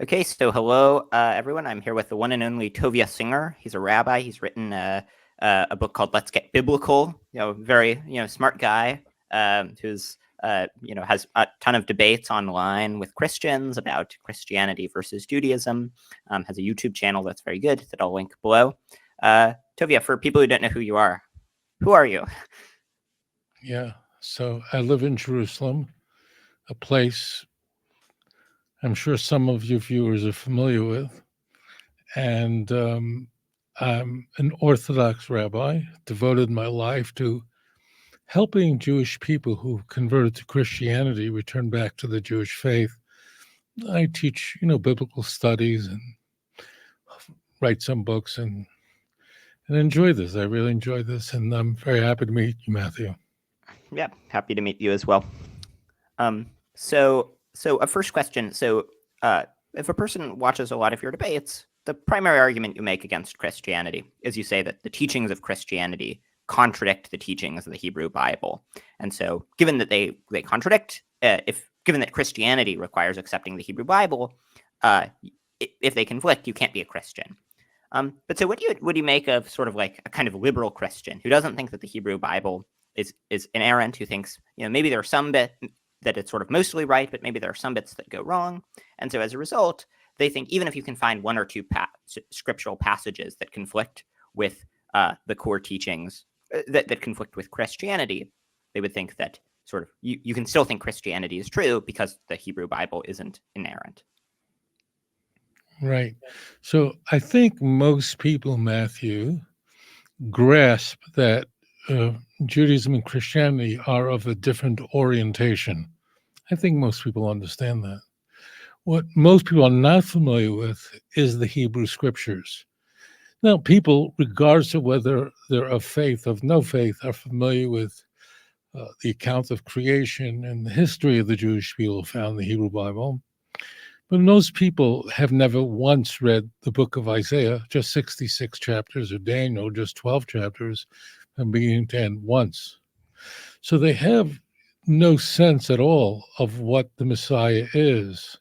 Okay, so hello, everyone. I'm here with the one and only Tovia Singer. He's a rabbi. He's written a book called "Let's Get Biblical." Very smart guy who's has a ton of debates online with Christians about Christianity versus Judaism. Has a YouTube channel that's very good that I'll link below. Tovia, for people who don't know who you are, who are you? Yeah. So I live in Jerusalem, a place I'm sure some of your viewers are familiar with. And I'm an Orthodox rabbi, devoted my life to helping Jewish people who converted to Christianity return back to the Jewish faith. I teach, biblical studies and write some books and enjoy this. I really enjoy this. And I'm very happy to meet you, Matthew. Yeah, happy to meet you as well. So a first question. If a person watches a lot of your debates, the primary argument you make against Christianity is you say that the teachings of Christianity contradict the teachings of the Hebrew Bible. And so, given that they contradict, given that Christianity requires accepting the Hebrew Bible, if they conflict, you can't be a Christian. But so, what do you make of sort of like a kind of liberal Christian who doesn't think that the Hebrew Bible is inerrant, who thinks maybe there are some bit that it's sort of mostly right, but maybe there are some bits that go wrong, and so as a result, they think even if you can find one or two scriptural passages that conflict with the core teachings that conflict with Christianity, they would think that sort of you can still think Christianity is true because the Hebrew Bible isn't inerrant. Right. So I think most people, Matthew, grasp that uh, Judaism and Christianity are of a different orientation. I think most people understand that. What most people are not familiar with is the Hebrew scriptures. Now, people, regardless of whether they're of faith or of no faith, are familiar with the account of creation and the history of the Jewish people found in the Hebrew Bible. But most people have never once read the book of Isaiah, just 66 chapters, or Daniel, just 12 chapters, from beginning to end once. So they have no sense at all of what the Messiah is.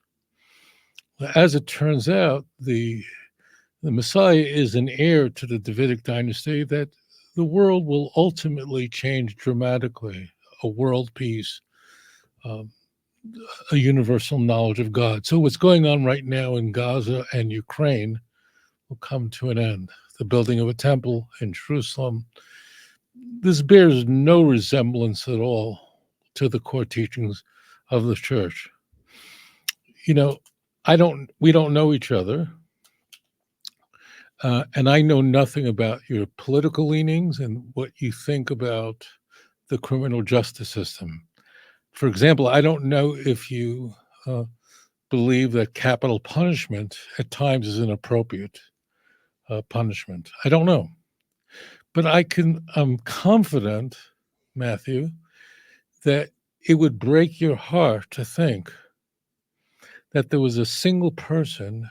As it turns out, the Messiah is an heir to the Davidic dynasty that the world will ultimately change dramatically, a world peace, um, a universal knowledge of God. So, what's going on right now in Gaza and Ukraine will come to an end. The building of a temple in Jerusalem. This bears no resemblance at all to the core teachings of the church. You know, we don't know each other. And I know nothing about your political leanings and what you think about the criminal justice system. For example, I don't know if you uh, believe that capital punishment at times is an appropriate punishment. I don't know. But I'm confident, Matthew, that it would break your heart to think that there was a single person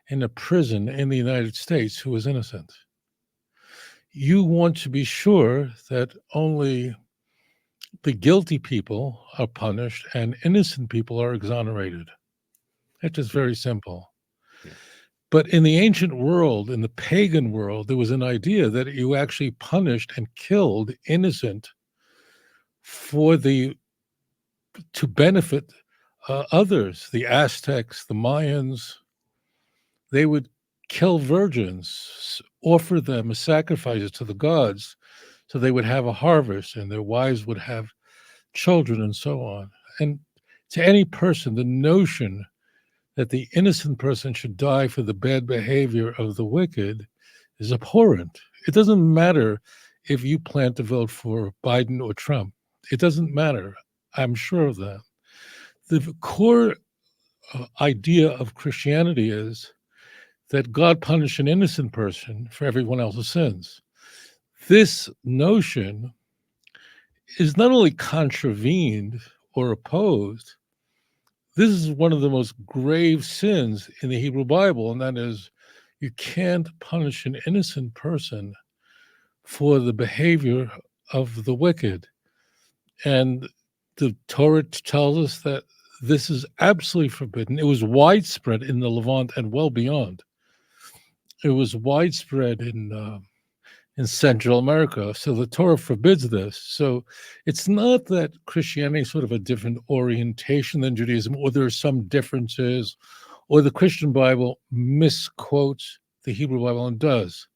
in a prison in the United States who was innocent. You want to be sure that only the guilty people are punished and innocent people are exonerated. It's just very simple. Yeah. But in the ancient world, in the pagan world, there was an idea that you actually punished and killed innocent for the to benefit others. The Aztecs, the Mayans, they would kill virgins, offer them as sacrifices to the gods, so they would have a harvest and their wives would have children and so on. And to any person, the notion that the innocent person should die for the bad behavior of the wicked is abhorrent. It doesn't matter if you plan to vote for Biden or Trump. It doesn't matter. I'm sure of that. The core idea of Christianity is that God punished an innocent person for everyone else's sins. This notion is not only contravened or opposed, this is one of the most grave sins in the Hebrew Bible, and that is you can't punish an innocent person for the behavior of the wicked. And the Torah tells us that this is absolutely forbidden. It was widespread in the Levant and well beyond. It was widespread in Central America. So the Torah forbids this. So it's not that Christianity is sort of a different orientation than Judaism, or there are some differences, or the Christian Bible misquotes the Hebrew Bible and does.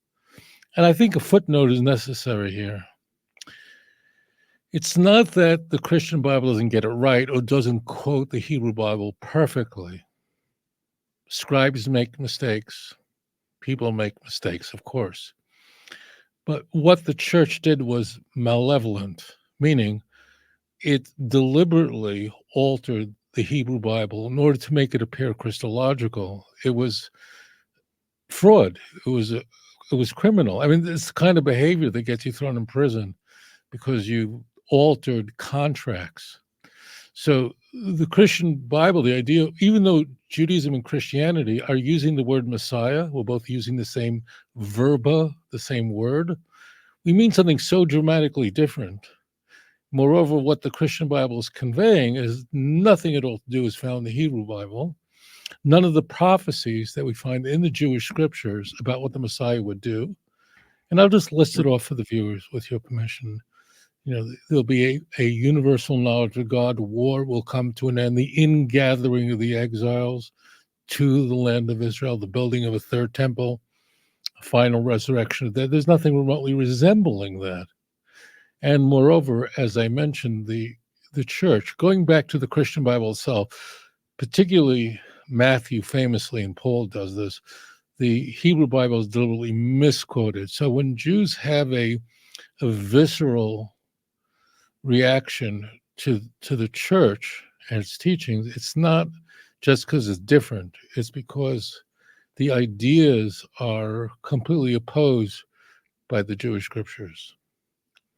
And I think a footnote is necessary here. It's not that the Christian Bible doesn't get it right or doesn't quote the Hebrew Bible perfectly. Scribes make mistakes. People make mistakes, of course. But what the church did was malevolent, meaning it deliberately altered the Hebrew Bible in order to make it appear Christological. It was fraud. It was criminal. I mean, it's the kind of behavior that gets you thrown in prison because you altered contracts. So the Christian Bible, the idea, even though Judaism and Christianity are using the word Messiah, we're both using the same verba, the same word, we mean something so dramatically different. Moreover, what the Christian Bible is conveying is nothing at all to do is found in the Hebrew Bible. None of the prophecies that we find in the Jewish scriptures about what the Messiah would do. And I'll just list it off for the viewers with your permission. There'll be a universal knowledge of God. War will come to an end. The ingathering of the exiles to the land of Israel, the building of a third temple, a final resurrection. There's nothing remotely resembling that. And moreover, as I mentioned, the church, going back to the Christian Bible itself, particularly Matthew famously, and Paul does this, the Hebrew Bible is deliberately misquoted. So when Jews have a visceral reaction to the church and its teachings, it's not just because it's different. It's because the ideas are completely opposed by the Jewish scriptures.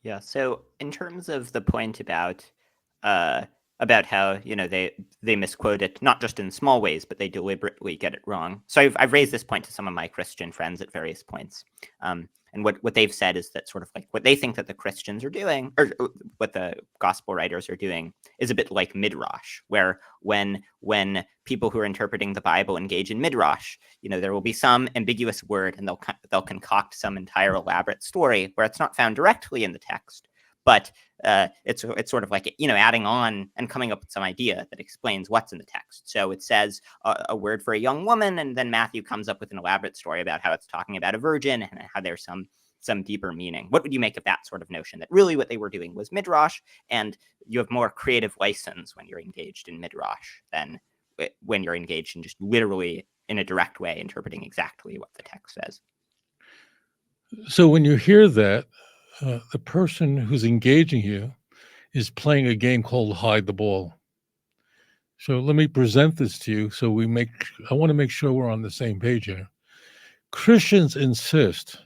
Yeah. So in terms of the point about how they misquote it, not just in small ways, but they deliberately get it wrong. So I've raised this point to some of my Christian friends at various points. And what they've said is that sort of like what they think that the Christians are doing, or what the gospel writers are doing, is a bit like midrash, where when people who are interpreting the Bible engage in midrash, there will be some ambiguous word, and they'll concoct some entire elaborate story where it's not found directly in the text, but it's sort of like adding on and coming up with some idea that explains what's in the text. So it says a word for a young woman, and then Matthew comes up with an elaborate story about how it's talking about a virgin and how there's some deeper meaning. What would you make of that sort of notion that really what they were doing was midrash, and you have more creative license when you're engaged in midrash than when you're engaged in just literally in a direct way interpreting exactly what the text says? So when you hear that, the person who's engaging you is playing a game called hide the ball. So let me present this to you. I want to make sure we're on the same page here. Christians insist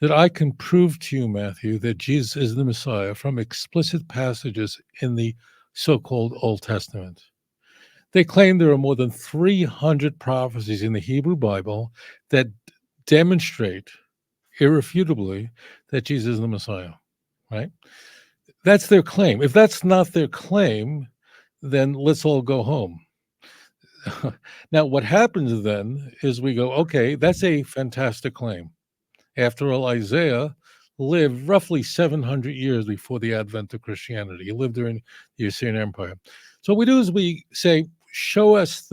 that I can prove to you, Matthew, that Jesus is the Messiah from explicit passages in the so-called Old Testament. They claim there are more than 300 prophecies in the Hebrew Bible that demonstrate irrefutably that Jesus is the Messiah, right? That's their claim. If that's not their claim, then let's all go home. Now, what happens then is we go, okay, that's a fantastic claim. After all, Isaiah lived roughly 700 years before the advent of Christianity. He lived during the Assyrian Empire. So what we do is we say, show us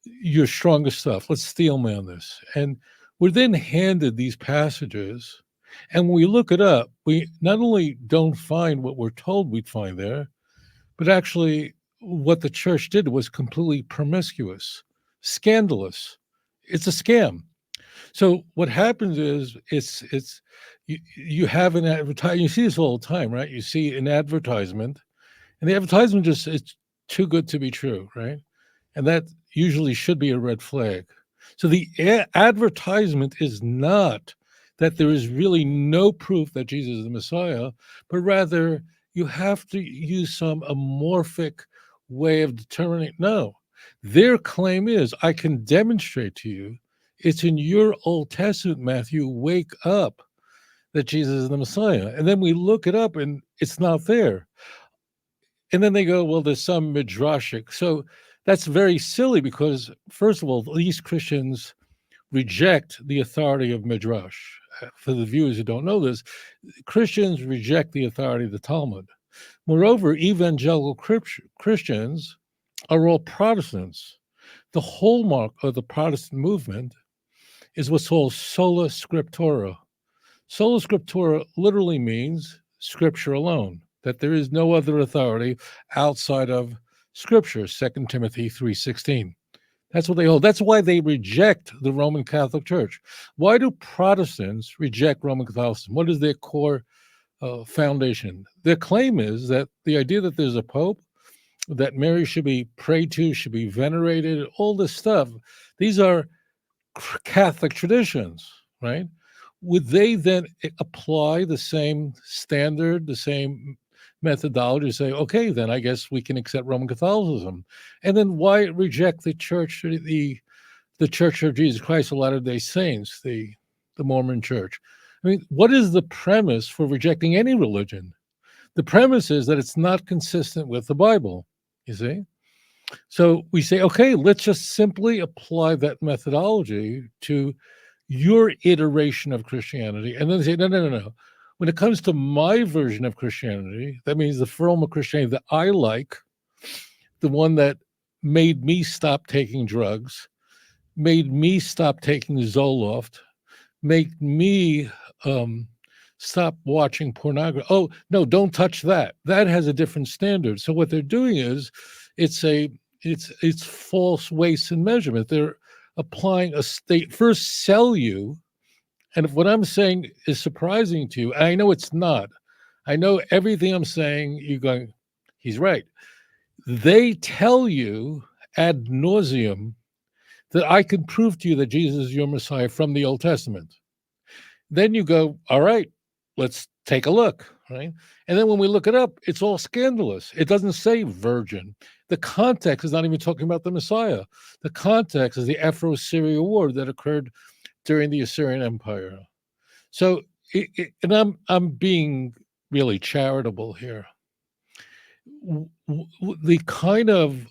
your strongest stuff. Let's steel man this. And we're then handed these passages, and when we look it up, we not only don't find what we're told we'd find there, but actually what the church did was completely promiscuous, scandalous. It's a scam. So what happens is you have an advertisement. You see this all the time, right? You see an advertisement, and the advertisement it's too good to be true, right? And that usually should be a red flag. So the advertisement is not that there is really no proof that Jesus is the Messiah, but rather you have to use some amorphic way of determining. No, their claim is, I can demonstrate to you, it's in your Old Testament, Matthew, wake up, that Jesus is the Messiah. And then we look it up and it's not there. And then they go, well, there's some midrashic. So that's very silly because, first of all, these Christians reject the authority of midrash. For the viewers who don't know this, Christians reject the authority of the Talmud. Moreover, evangelical Christians are all Protestants. The hallmark of the Protestant movement is what's called sola scriptura. Sola scriptura literally means scripture alone, that there is no other authority outside of scripture, 2 Timothy 3:16. That's what they hold. That's why they reject the Roman Catholic Church. Why do Protestants reject Roman Catholicism? What is their core foundation? Their claim is that the idea that there's a pope, that Mary should be prayed to, should be venerated, all this stuff, these are Catholic traditions, right? Would they then apply the same standard, the same methodology, say, okay, then I guess we can accept Roman Catholicism? And then why reject the church, the Church of Jesus Christ of Latter-day Saints, the Mormon Church? I mean, what is the premise for rejecting any religion? The premise is that it's not consistent with the Bible, you see? So we say, okay, let's just simply apply that methodology to your iteration of Christianity. And then they say, no. When it comes to my version of Christianity, that means the form of Christianity that I like, the one that made me stop taking drugs, made me stop taking Zoloft, made me stop watching pornography. Oh, no, don't touch that. That has a different standard. So what they're doing is it's false weights and measurement. They're applying they first sell you. And if what I'm saying is surprising to you, and I know it's not, I know everything I'm saying, you're going, he's right. They tell you ad nauseum that I can prove to you that Jesus is your Messiah from the Old Testament. Then you go, all right, let's take a look, right? And then when we look it up, it's all scandalous. It doesn't say virgin. The context is not even talking about the Messiah. The context is the Afro-Syria war that occurred during the Assyrian Empire. So, and I'm being really charitable here. The kind of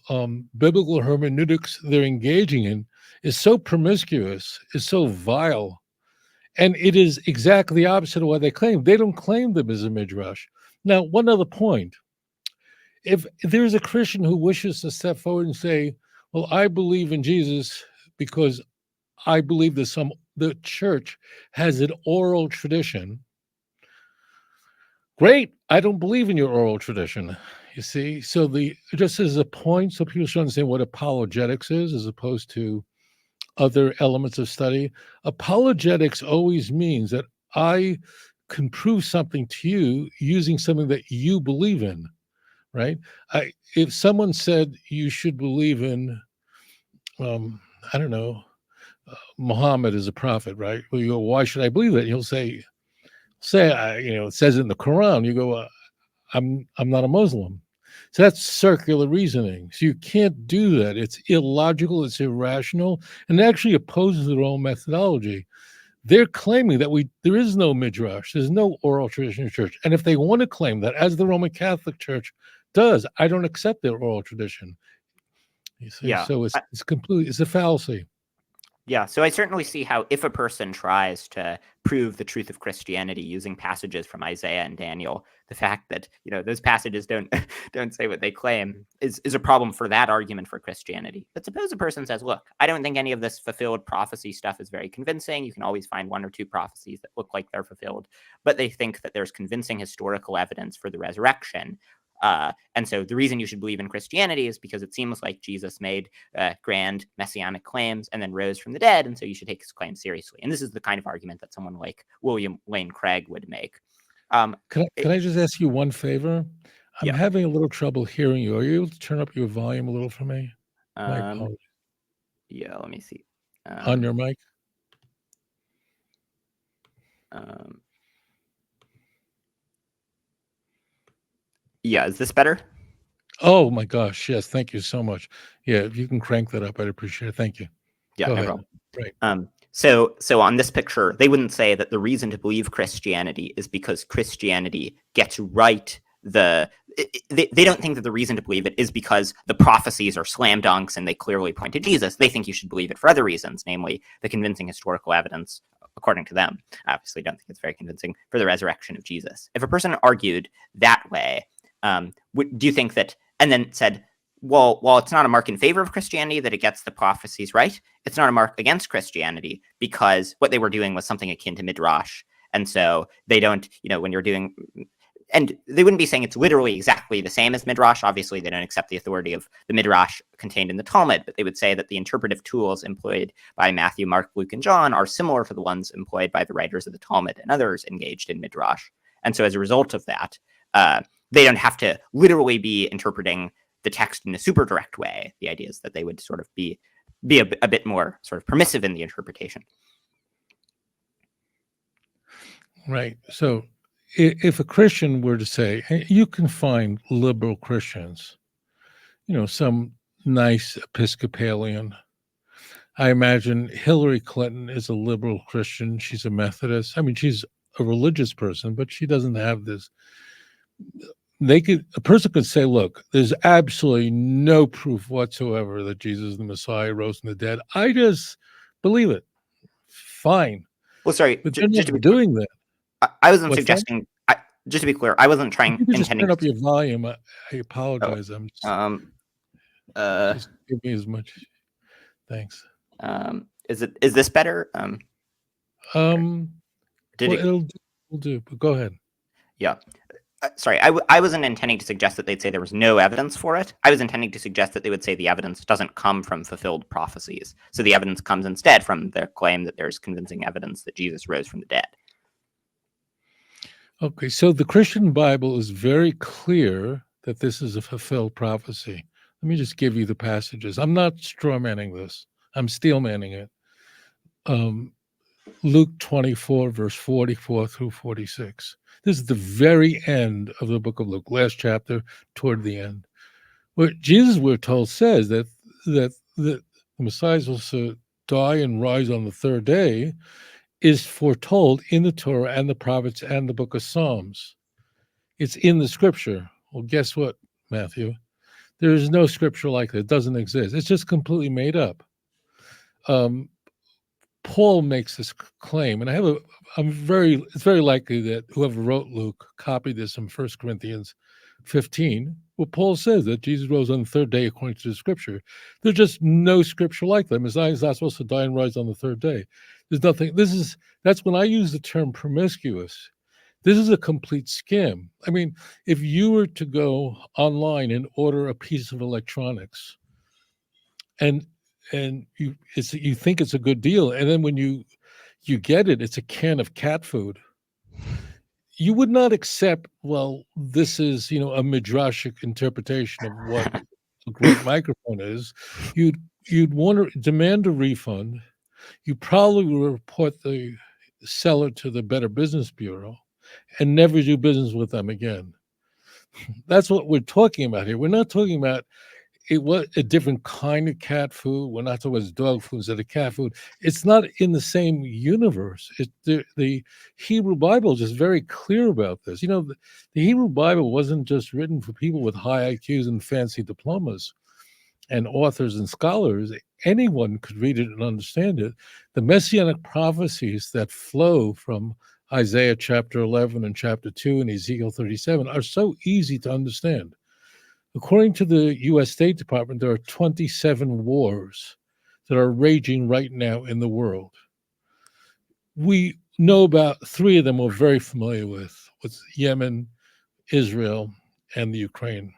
biblical hermeneutics they're engaging in is so promiscuous, is so vile, and it is exactly the opposite of what they claim. They don't claim them as a midrash. Now, one other point. If there's a Christian who wishes to step forward and say, well, I believe in Jesus because I believe that the church has an oral tradition. Great. I don't believe in your oral tradition. You see, so just as a point, so people should understand what apologetics is, as opposed to other elements of study. Apologetics always means that I can prove something to you using something that you believe in, right? If someone said you should believe in, I don't know, Muhammad is a prophet, right? Well, you go, why should I believe that? You'll say, it says it in the Quran. You go, I'm not a Muslim. So that's circular reasoning. So you can't do that. It's illogical. It's irrational, and it actually opposes their own methodology. They're claiming that there is no midrash. There's no oral tradition in church. And if they want to claim that, as the Roman Catholic Church does, I don't accept their oral tradition. You see? Yeah. So it's a fallacy. Yeah, so I certainly see how if a person tries to prove the truth of Christianity using passages from Isaiah and Daniel, the fact that those passages don't say what they claim is a problem for that argument for Christianity. But suppose a person says, look, I don't think any of this fulfilled prophecy stuff is very convincing. You can always find one or two prophecies that look like they're fulfilled, but they think that there's convincing historical evidence for the resurrection. And so the reason you should believe in Christianity is because it seems like Jesus made grand messianic claims and then rose from the dead. And so you should take his claims seriously. And this is the kind of argument that someone like William Lane Craig would make. Can I just ask you one favor? I'm having a little trouble hearing you. Are you able to turn up your volume a little for me? My apologies. Yeah, let me see. On your mic? Yeah, is this better? Oh my gosh, yes, thank you so much. Yeah, if you can crank that up, I'd appreciate it. Thank you. Yeah, Go no ahead. problem. Right. So on this picture, they wouldn't say that the reason to believe Christianity is because Christianity gets right they don't think that the reason to believe it is because the prophecies are slam dunks and they clearly point to Jesus. They think you should believe it for other reasons, namely the convincing historical evidence, according to them. I obviously don't think it's very convincing for the resurrection of Jesus. If a person argued that way, do you think that, and then said, well, while it's not a mark in favor of Christianity that it gets the prophecies right, it's not a mark against Christianity because what they were doing was something akin to midrash. And so they don't, when you're doing, and they wouldn't be saying it's literally exactly the same as midrash. Obviously, they don't accept the authority of the midrash contained in the Talmud, but they would say that the interpretive tools employed by Matthew, Mark, Luke, and John are similar to the ones employed by the writers of the Talmud and others engaged in midrash. And so as a result of that, they don't have to literally be interpreting the text in a super direct way. The idea is that they would sort of be a bit more sort of permissive in the interpretation. Right. So if a Christian were to say, you can find liberal Christians, some nice Episcopalian. I imagine Hillary Clinton is a liberal Christian. She's a Methodist. I mean, she's a religious person, but she doesn't have this. A person could say, look, there's absolutely no proof whatsoever that Jesus the Messiah rose from the dead. I just believe it. Fine. Well, sorry, but they're not doing that. I wasn't suggesting. Just to be clear, I wasn't trying. You can just turn up your volume. I apologize. Just give me as much. Thanks. Is this better? It'll do. But go ahead. Yeah. Sorry, I wasn't intending to suggest that they'd say there was no evidence for it. I was intending to suggest that they would say the evidence doesn't come from fulfilled prophecies. So the evidence comes instead from their claim that there's convincing evidence that Jesus rose from the dead. Okay, so the Christian Bible is very clear that this is a fulfilled prophecy. Let me just give you the passages. I'm not strawmanning this. I'm steelmanning it. Luke 24, verse 44 through 46. This is the very end of the book of Luke, last chapter, toward the end. Where Jesus, we're told, says that the Messiah will die and rise on the third day is foretold in the Torah and the prophets and the book of Psalms. It's in the scripture. Well, guess what, Matthew? There is no scripture like that. It doesn't exist. It's just completely made up. Paul makes this claim, and it's very likely that whoever wrote Luke copied this from 1 Corinthians 15. Well, Paul says that Jesus rose on the third day according to the scripture. There's just no scripture like that. Messiah is not supposed to die and rise on the third day. There's nothing. That's when I use the term promiscuous. This is a complete scam. I mean, if you were to go online and order a piece of electronics, and you think it's a good deal, and then when you get it, it's a can of cat food. You would not accept, well, this is, a midrashic interpretation of what a great microphone is. You'd want to demand a refund. You probably will report the seller to the Better Business Bureau and never do business with them again. That's what we're talking about here. We're not talking about it was a different kind of cat food. We're not talking about dog food instead of cat food. It's not in the same universe. The Hebrew Bible is just very clear about this. The Hebrew Bible wasn't just written for people with high IQs and fancy diplomas and authors and scholars. Anyone could read it and understand it. The messianic prophecies that flow from Isaiah chapter 11 and chapter 2 and Ezekiel 37 are so easy to understand. According to the U.S. State Department, there are 27 wars that are raging right now in the world. We know about 3 of them we're very familiar with Yemen, Israel, and the Ukraine.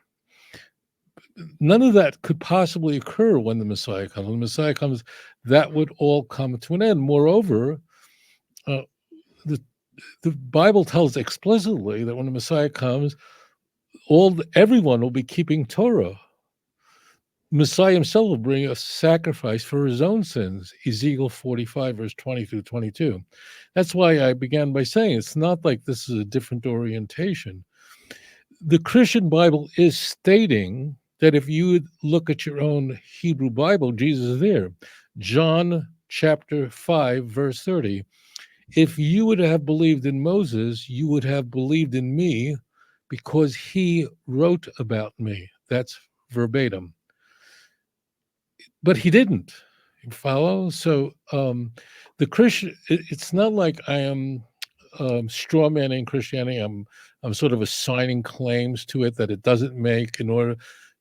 None of that could possibly occur when the Messiah comes. When the Messiah comes, that would all come to an end. Moreover, the Bible tells explicitly that when the Messiah comes, everyone will be keeping Torah. Messiah himself will bring a sacrifice for his own sins, Ezekiel 45, verse 20 through 22. That's why I began by saying it's not like this is a different orientation. The Christian Bible is stating that if you would look at your own Hebrew Bible, Jesus is there. John chapter 5, verse 30. If you would have believed in Moses, you would have believed in me, because he wrote about me. That's verbatim. But he didn't. You follow? So the Christian, it's not like I am straw manning Christianity. I'm sort of assigning claims to it that it doesn't make in order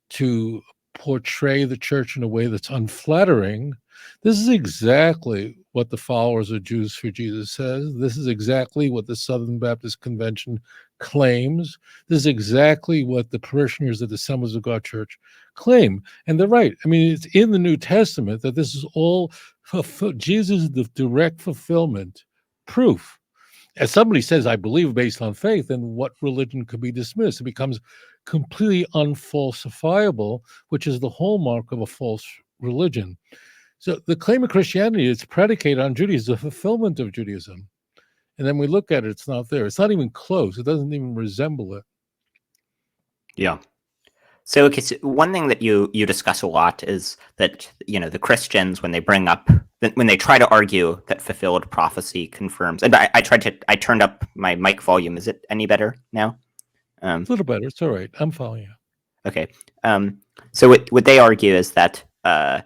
to portray the church in a way that's unflattering. This is exactly what the followers of Jews for Jesus says. This is exactly what the Southern Baptist Convention claims. This is exactly what the parishioners of the Assemblies of God Church claim. And they're right. I mean, it's in the New Testament that this is all Jesus is the direct fulfillment proof. As somebody says, I believe based on faith, then what religion could be dismissed? It becomes completely unfalsifiable, which is the hallmark of a false religion. So the claim of Christianity is predicated on Judaism, the fulfillment of Judaism. And then we look at it, it's not there. It's not even close. It doesn't even resemble it. Yeah. So, okay, so one thing that you discuss a lot is that, the Christians, when they try to argue that fulfilled prophecy confirms, and I turned up my mic volume. Is it any better now? A little better. It's all right. I'm following you. Okay. So what they argue is that they'll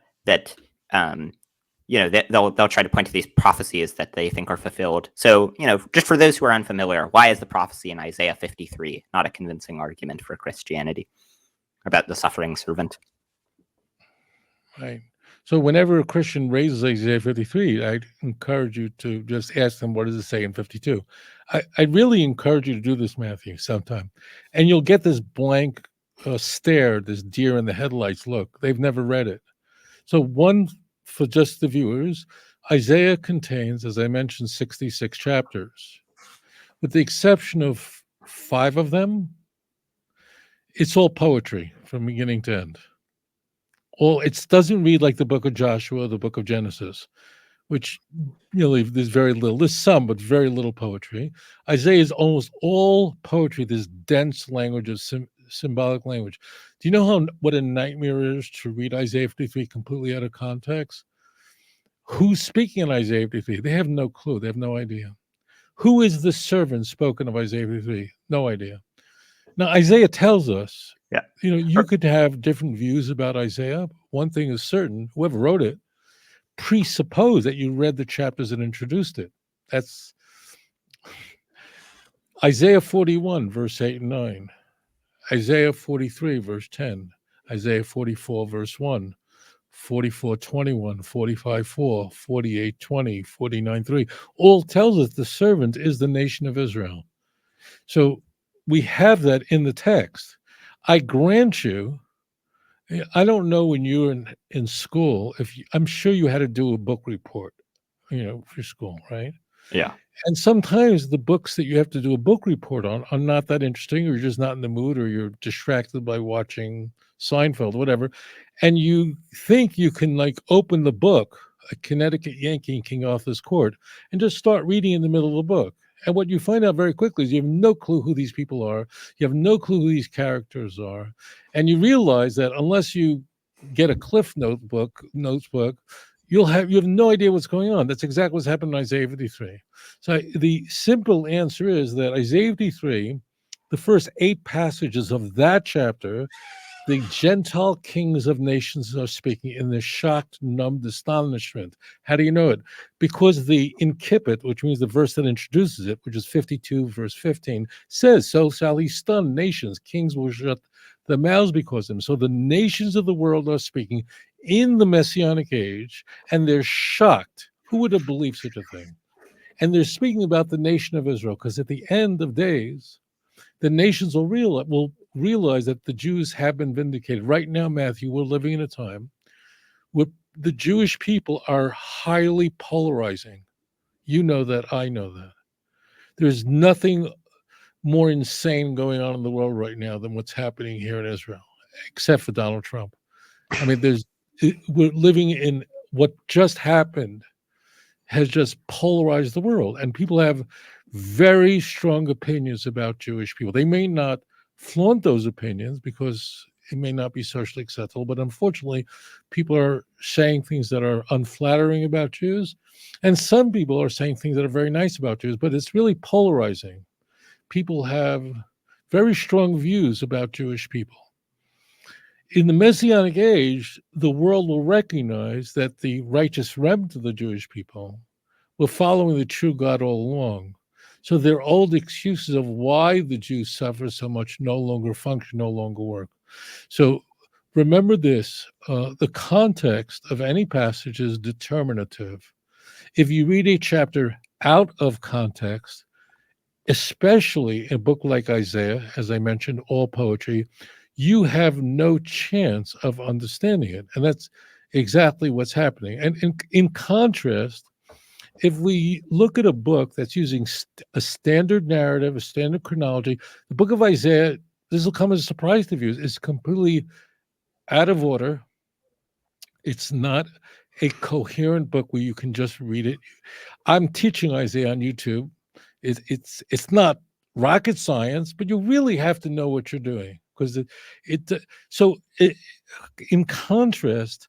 try to point to these prophecies that they think are fulfilled. So, just for those who are unfamiliar, why is the prophecy in Isaiah 53 not a convincing argument for Christianity about the suffering servant? Right. So whenever a Christian raises Isaiah 53, I'd encourage you to just ask them, what does it say in 52? I really encourage you to do this, Matthew, sometime. And you'll get this blank stare, this deer in the headlights look. They've never read it. So one, for just the viewers, Isaiah contains, as I mentioned, 66 chapters. With the exception of 5 of them, it's all poetry from beginning to end. It doesn't read like the book of Joshua, the book of Genesis, which there's very little. There's some, but very little poetry. Isaiah is almost all poetry. This dense language of symbolic language. Do you know what a nightmare it is to read Isaiah 53 completely out of context? Who's speaking in Isaiah 53? They have no clue. They have no idea. Who is the servant spoken of Isaiah 53? No idea. Now, Isaiah tells us, you could have different views about Isaiah. One thing is certain, whoever wrote it presupposed that you read the chapters that introduced it. That's Isaiah 41, verse 8 and 9. Isaiah 43, verse 10. Isaiah 44, verse 1. 44, 21, 45, 4, 48, 20, 49, 3. All tells us the servant is the nation of Israel. So we have that in the text. I grant you, I don't know when you were in school, I'm sure you had to do a book report, for school, right? Yeah. And sometimes the books that you have to do a book report on are not that interesting, or you're just not in the mood, or you're distracted by watching Seinfeld, whatever. And you think you can open the book, A Connecticut Yankee in King Arthur's Court, and just start reading in the middle of the book. And what you find out very quickly is you have no clue who these people are. You have no clue who these characters are. And you realize that unless you get a Cliff notes book, you have no idea what's going on. That's exactly what's happened in Isaiah 53. So the simple answer is that Isaiah 53, the first 8 passages of that chapter, the Gentile kings of nations are speaking in their shocked, numbed astonishment. How do you know it? Because the incipit, which means the verse that introduces it, which is 52, verse 15, says, so shall he stun nations. Kings will shut their mouths because of him. So the nations of the world are speaking in the Messianic age, and they're shocked. Who would have believed such a thing? And they're speaking about the nation of Israel, because at the end of days, the nations will realize that the Jews have been vindicated. Right now, Matthew, we're living in a time where the Jewish people are highly polarizing. You know that, I know that. There's nothing more insane going on in the world right now than what's happening here in Israel, except for Donald Trump. I mean, we're living in what just happened has just polarized the world, and people have very strong opinions about Jewish people. They may not flaunt those opinions because it may not be socially acceptable, but unfortunately, people are saying things that are unflattering about Jews, and some people are saying things that are very nice about Jews, but it's really polarizing. People have very strong views about Jewish people. In the Messianic age, the world will recognize that the righteous remnant of the Jewish people were following the true God all along. So their old excuses of why the Jews suffer so much no longer function, no longer work. So remember this, the context of any passage is determinative. If you read a chapter out of context, especially a book like Isaiah, as I mentioned, all poetry, you have no chance of understanding it. And that's exactly what's happening. And in contrast, if we look at a book that's using a standard narrative, a standard chronology, the book of Isaiah, this will come as a surprise to you, is completely out of order. It's not a coherent book where you can just read it. I'm teaching Isaiah on YouTube. It's not rocket science, but you really have to know what you're doing because in contrast,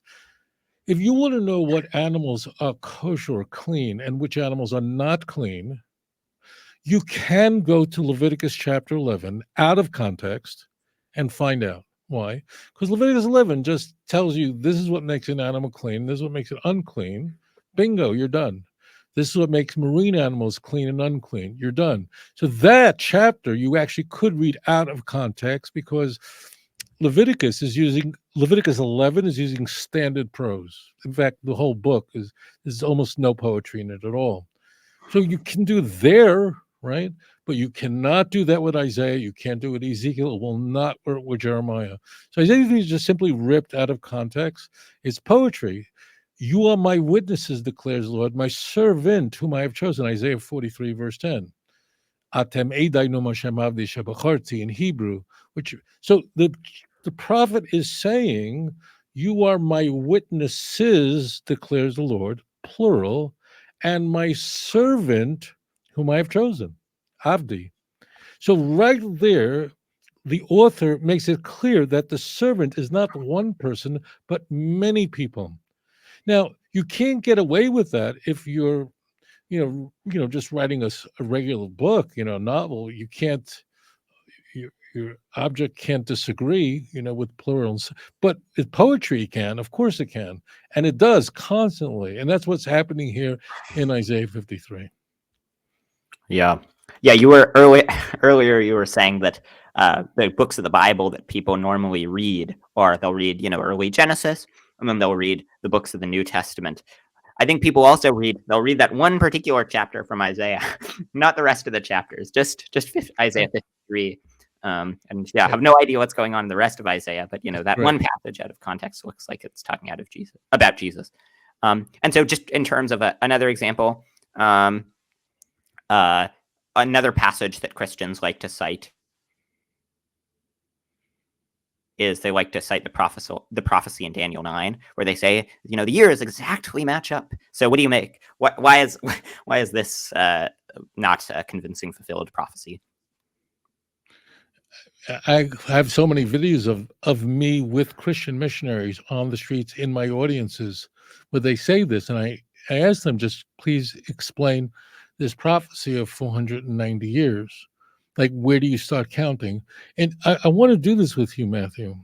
if you want to know what animals are kosher or clean and which animals are not clean, you can go to Leviticus chapter 11 out of context and find out. Why? Because Leviticus 11 just tells you this is what makes an animal clean, this is what makes it unclean. Bingo, you're done. This is what makes marine animals clean and unclean. You're done. So that chapter you actually could read out of context because Leviticus 11 is using standard prose. In fact, the whole book is almost no poetry in it at all. So you can do there, right? But you cannot do that with Isaiah. You can't do it with Ezekiel. It will not work with Jeremiah. So Isaiah is just simply ripped out of context. It's poetry. You are my witnesses, declares the Lord, my servant whom I have chosen. Isaiah 43, verse 10. Atem edai no Hashem avdi shebacharti in Hebrew. So the prophet is saying, you are my witnesses, declares the Lord, plural, and my servant whom I have chosen, Avdi. So right there, the author makes it clear that the servant is not one person, but many people. Now, you can't get away with that if you're, just writing a regular book, novel. You can't, your object can't disagree, with plurals. But with poetry, it can. Of course, it can, and it does constantly. And that's what's happening here in Isaiah 53. Yeah. You were earlier. You were saying that the books of the Bible that people normally read, or they'll read, early Genesis, and then they'll read the books of the New Testament. I think people also they'll read that one particular chapter from Isaiah, not the rest of the chapters, just Isaiah 53. And have no idea what's going on in the rest of Isaiah, but that one passage out of context looks like it's talking about Jesus. And so just in terms of another example, another passage that Christians like to cite is they like to cite the prophecy in Daniel 9, where they say, the years exactly match up. So what do you make? Why is this not a convincing fulfilled prophecy? I have so many videos of me with Christian missionaries on the streets in my audiences where they say this, and I ask them, just please explain this prophecy of 490 years. Like, where do you start counting? And I want to do this with you, Matthew.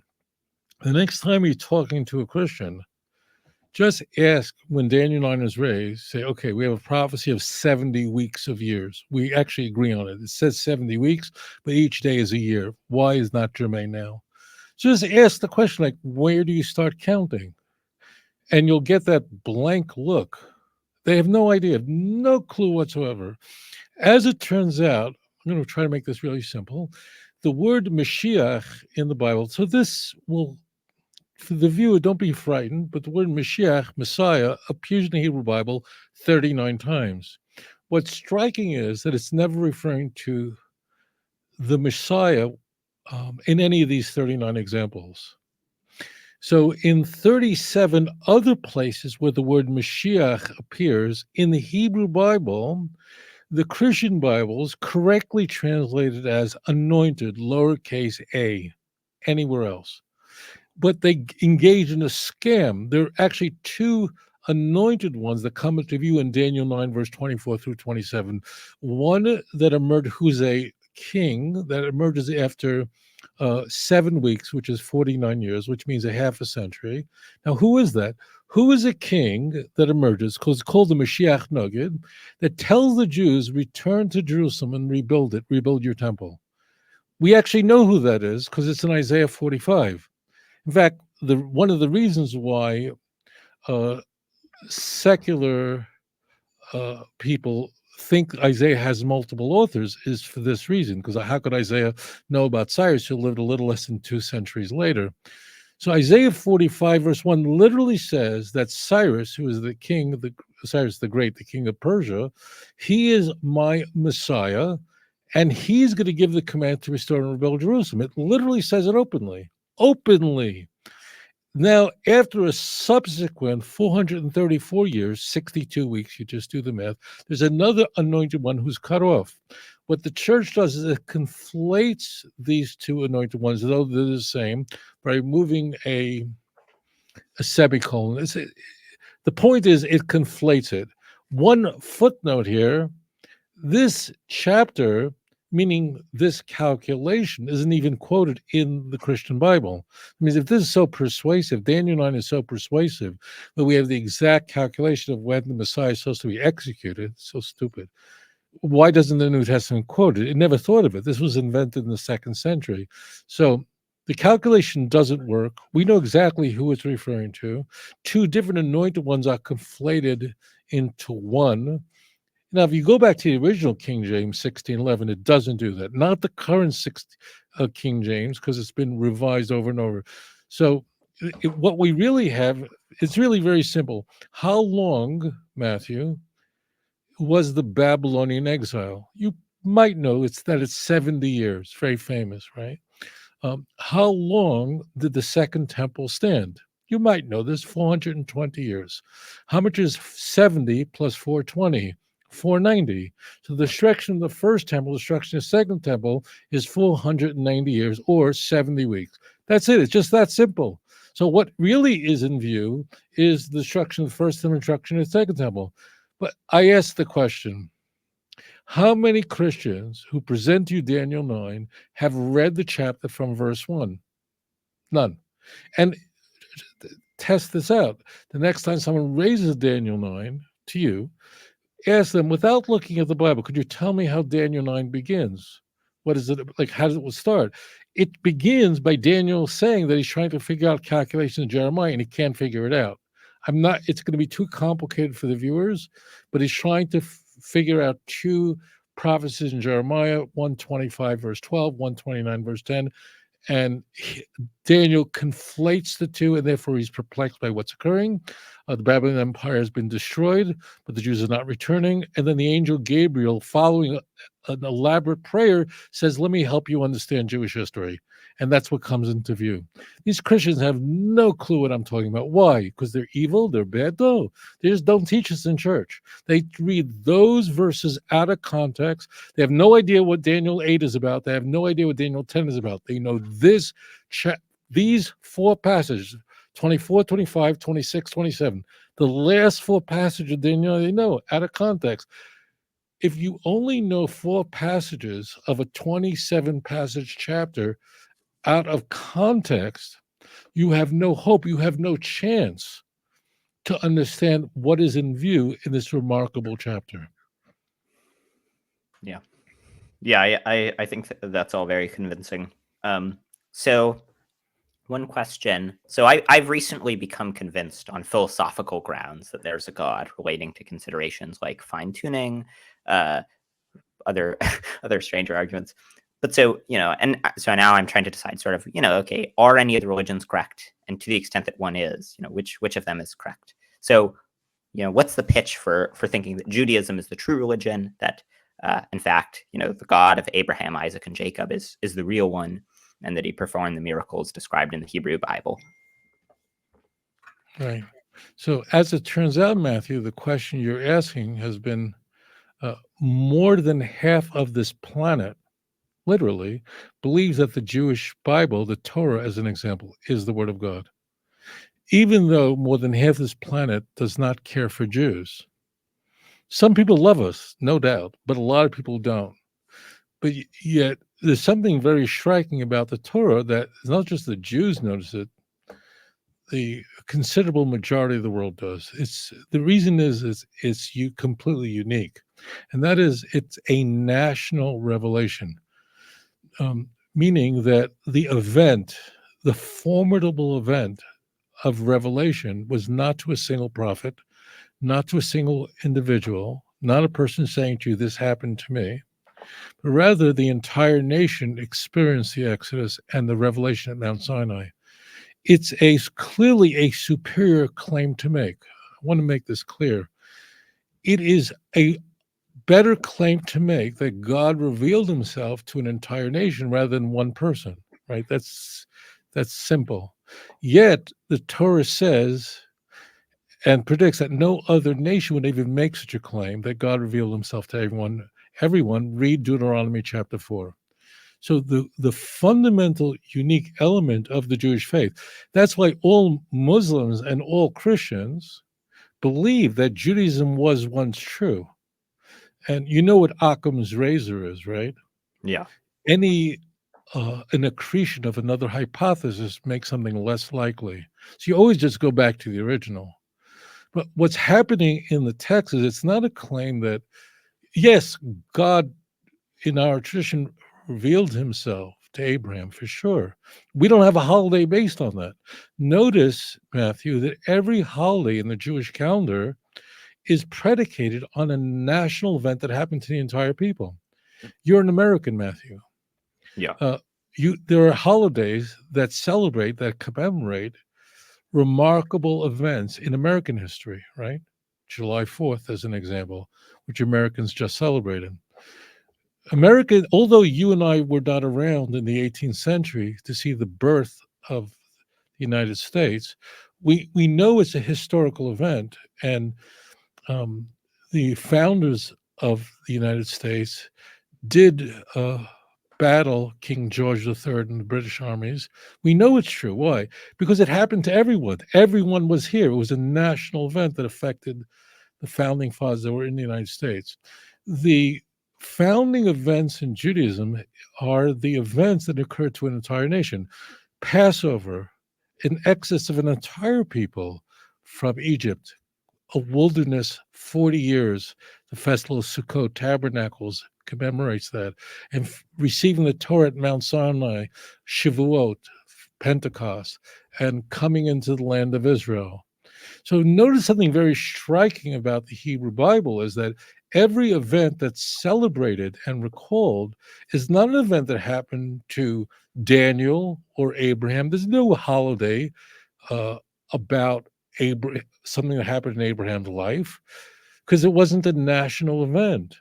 The next time you're talking to a Christian, just ask, when Daniel 9 is raised, say, okay, we have a prophecy of 70 weeks of years. We actually agree on it. It says 70 weeks, but each day is a year. Why is not germane now? So just ask the question, like, where do you start counting? And you'll get that blank look. They have no idea, no clue whatsoever. As it turns out, I'm going to try to make this really simple. The word Mashiach in the Bible, so this will, for the viewer, don't be frightened, but the word Mashiach, Messiah, appears in the Hebrew Bible 39 times. What's striking is that it's never referring to the Messiah in any of these 39 examples. So in 37 other places where the word Mashiach appears in the Hebrew Bible, the Christian Bibles correctly translated as anointed, lowercase a, anywhere else. But they engage in a scam. There are actually two anointed ones that come into view in Daniel 9, verse 24 through 27. One that emerged, who's a king that emerges after 7 weeks, which is 49 years, which means a half a century. Now, who is that? Who is a king that emerges, called the Mashiach Nogid, that tells the Jews, return to Jerusalem and rebuild it, rebuild your temple? We actually know who that is because it's in Isaiah 45. In fact, one of the reasons why secular people think Isaiah has multiple authors is for this reason, because how could Isaiah know about Cyrus, who lived a little less than 2 centuries later? So Isaiah 45 verse 1 literally says that Cyrus, who is the king, Cyrus the Great, the king of Persia, he is my Messiah, and he's going to give the command to restore and rebuild Jerusalem. It literally says it openly. Now, after a subsequent 434 years, 62 weeks, you just do the math, there's another anointed one who's cut off. What the church does is it conflates these two anointed ones, though they're the same, by removing a semicolon. The point is, it conflates it. One footnote here, this chapter, meaning this calculation, isn't even quoted in the Christian Bible. I mean, if this is so persuasive, Daniel 9 is so persuasive, that we have the exact calculation of when the Messiah is supposed to be executed, so stupid. Why doesn't the New Testament quote it? It never thought of it. This was invented in the 2nd century. So the calculation doesn't work. We know exactly who it's referring to. Two different anointed ones are conflated into one. Now, if you go back to the original King James 1611, it doesn't do that. Not the current King James, because it's been revised over and over. So what we really have, it's really very simple. How long, Matthew, was the Babylonian exile? You might know it's 70 years. Very famous, right? How long did the Second Temple stand? You might know this, 420 years. How much is 70 plus 420? 490. So the destruction of the first temple, the destruction of the second temple is 490 years or 70 weeks. That's it. It's just that simple. So what really is in view is the destruction of the first temple, destruction of the second temple. But I ask the question, how many Christians who present you Daniel 9 have read the chapter from verse 1? None. And test this out. The next time someone raises Daniel 9 to you, ask them, without looking at the Bible, could you tell me how Daniel 9 begins? What is it like? How does it start? It begins by Daniel saying that he's trying to figure out calculations in Jeremiah and he can't figure it out. It's going to be too complicated for the viewers, but he's trying to figure out two prophecies in Jeremiah, 125 verse 12, 129 verse 10, and Daniel conflates the two, and therefore he's perplexed by what's occurring. The Babylonian Empire has been destroyed, but the Jews are not returning. And then the angel Gabriel, following an elaborate prayer, says, let me help you understand Jewish history. And that's what comes into view. These Christians have no clue what I'm talking about. Why? Because they're evil? They're bad? No. They just don't teach us in church. They read those verses out of context. They have no idea what Daniel 8 is about. They have no idea what Daniel 10 is about. They know these four passages, 24, 25, 26, 27, the last four passages of Daniel, they know out of context. If you only know four passages of a 27 passage chapter out of context, you have no hope, you have no chance to understand what is in view in this remarkable chapter. Yeah, I think that's all very convincing. So one question. So I've recently become convinced on philosophical grounds that there's a God, relating to considerations like fine-tuning, other stranger arguments. But so now I'm trying to decide sort of, okay, are any of the religions correct? And to the extent that one is, which of them is correct? So, what's the pitch for thinking that Judaism is the true religion, that in fact, the God of Abraham, Isaac, and Jacob is the real one, and that he performed the miracles described in the Hebrew Bible? Right. So as it turns out, Matthew, the question you're asking has been more than half of this planet, literally, believes that the Jewish Bible, the Torah, as an example, is the Word of God. Even though more than half this planet does not care for Jews. Some people love us, no doubt, but a lot of people don't. But yet, there's something very striking about the Torah that not just the Jews notice it, the considerable majority of the world does. It's the reason is it's completely unique, and that is it's a national revelation, meaning that the formidable event of revelation, was not to a single prophet, not to a single individual, not a person saying to you, "This happened to me," but rather the entire nation experienced the Exodus and the revelation at Mount Sinai. It's clearly a superior claim to make. I want to make this clear. It is a better claim to make that God revealed himself to an entire nation rather than one person, right? That's simple. Yet the Torah says and predicts that no other nation would even make such a claim, that God revealed himself to everyone. Read Deuteronomy chapter 4. So the fundamental unique element of the Jewish faith, that's why all Muslims and all Christians believe that Judaism was once true. And you know what Occam's razor is, right? Yeah. Any an accretion of another hypothesis makes something less likely. So you always just go back to the original. But what's happening in the text is it's not a claim that, yes, God in our tradition revealed himself to Abraham for sure. We don't have a holiday based on that. Notice, Matthew, that every holiday in the Jewish calendar is predicated on a national event that happened to the entire people. You're an American, Matthew. Yeah. There are holidays that celebrate, that commemorate remarkable events in American history, right? July 4th, as an example, which Americans just celebrated. America, although you and I were not around in the 18th century to see the birth of the United States, we know it's a historical event, and the founders of the United States did battle King George III and the British armies. We know it's true. Why? Because it happened to everyone. Everyone was here. It was a national event that affected the founding fathers that were in the United States. The founding events in Judaism are the events that occurred to an entire nation. Passover, an exodus of an entire people from Egypt, a wilderness 40 years. The festival of Sukkot, Tabernacles, commemorates that. And receiving the Torah at Mount Sinai, Shavuot, Pentecost, and coming into the land of Israel. So notice something very striking about the Hebrew Bible is that every event that's celebrated and recalled is not an event that happened to Daniel or Abraham. There's no holiday about something that happened in Abraham's life, because it wasn't a national event.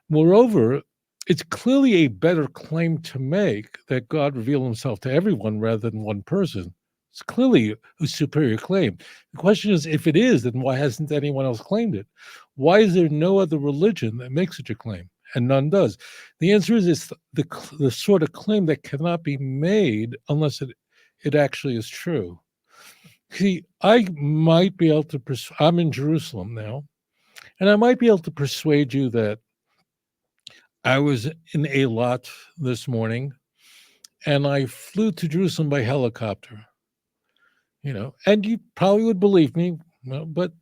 Moreover, it's clearly a better claim to make that God revealed himself to everyone rather than one person. It's clearly a superior claim. The question is, if it is, then why hasn't anyone else claimed it? Why is there no other religion that makes such a claim? And none does. The answer is it's the sort of claim that cannot be made unless it actually is true. See, I might be able to I'm in Jerusalem now, and I might be able to persuade you that I was in Eilat this morning, and I flew to Jerusalem by helicopter. And you probably would believe me, but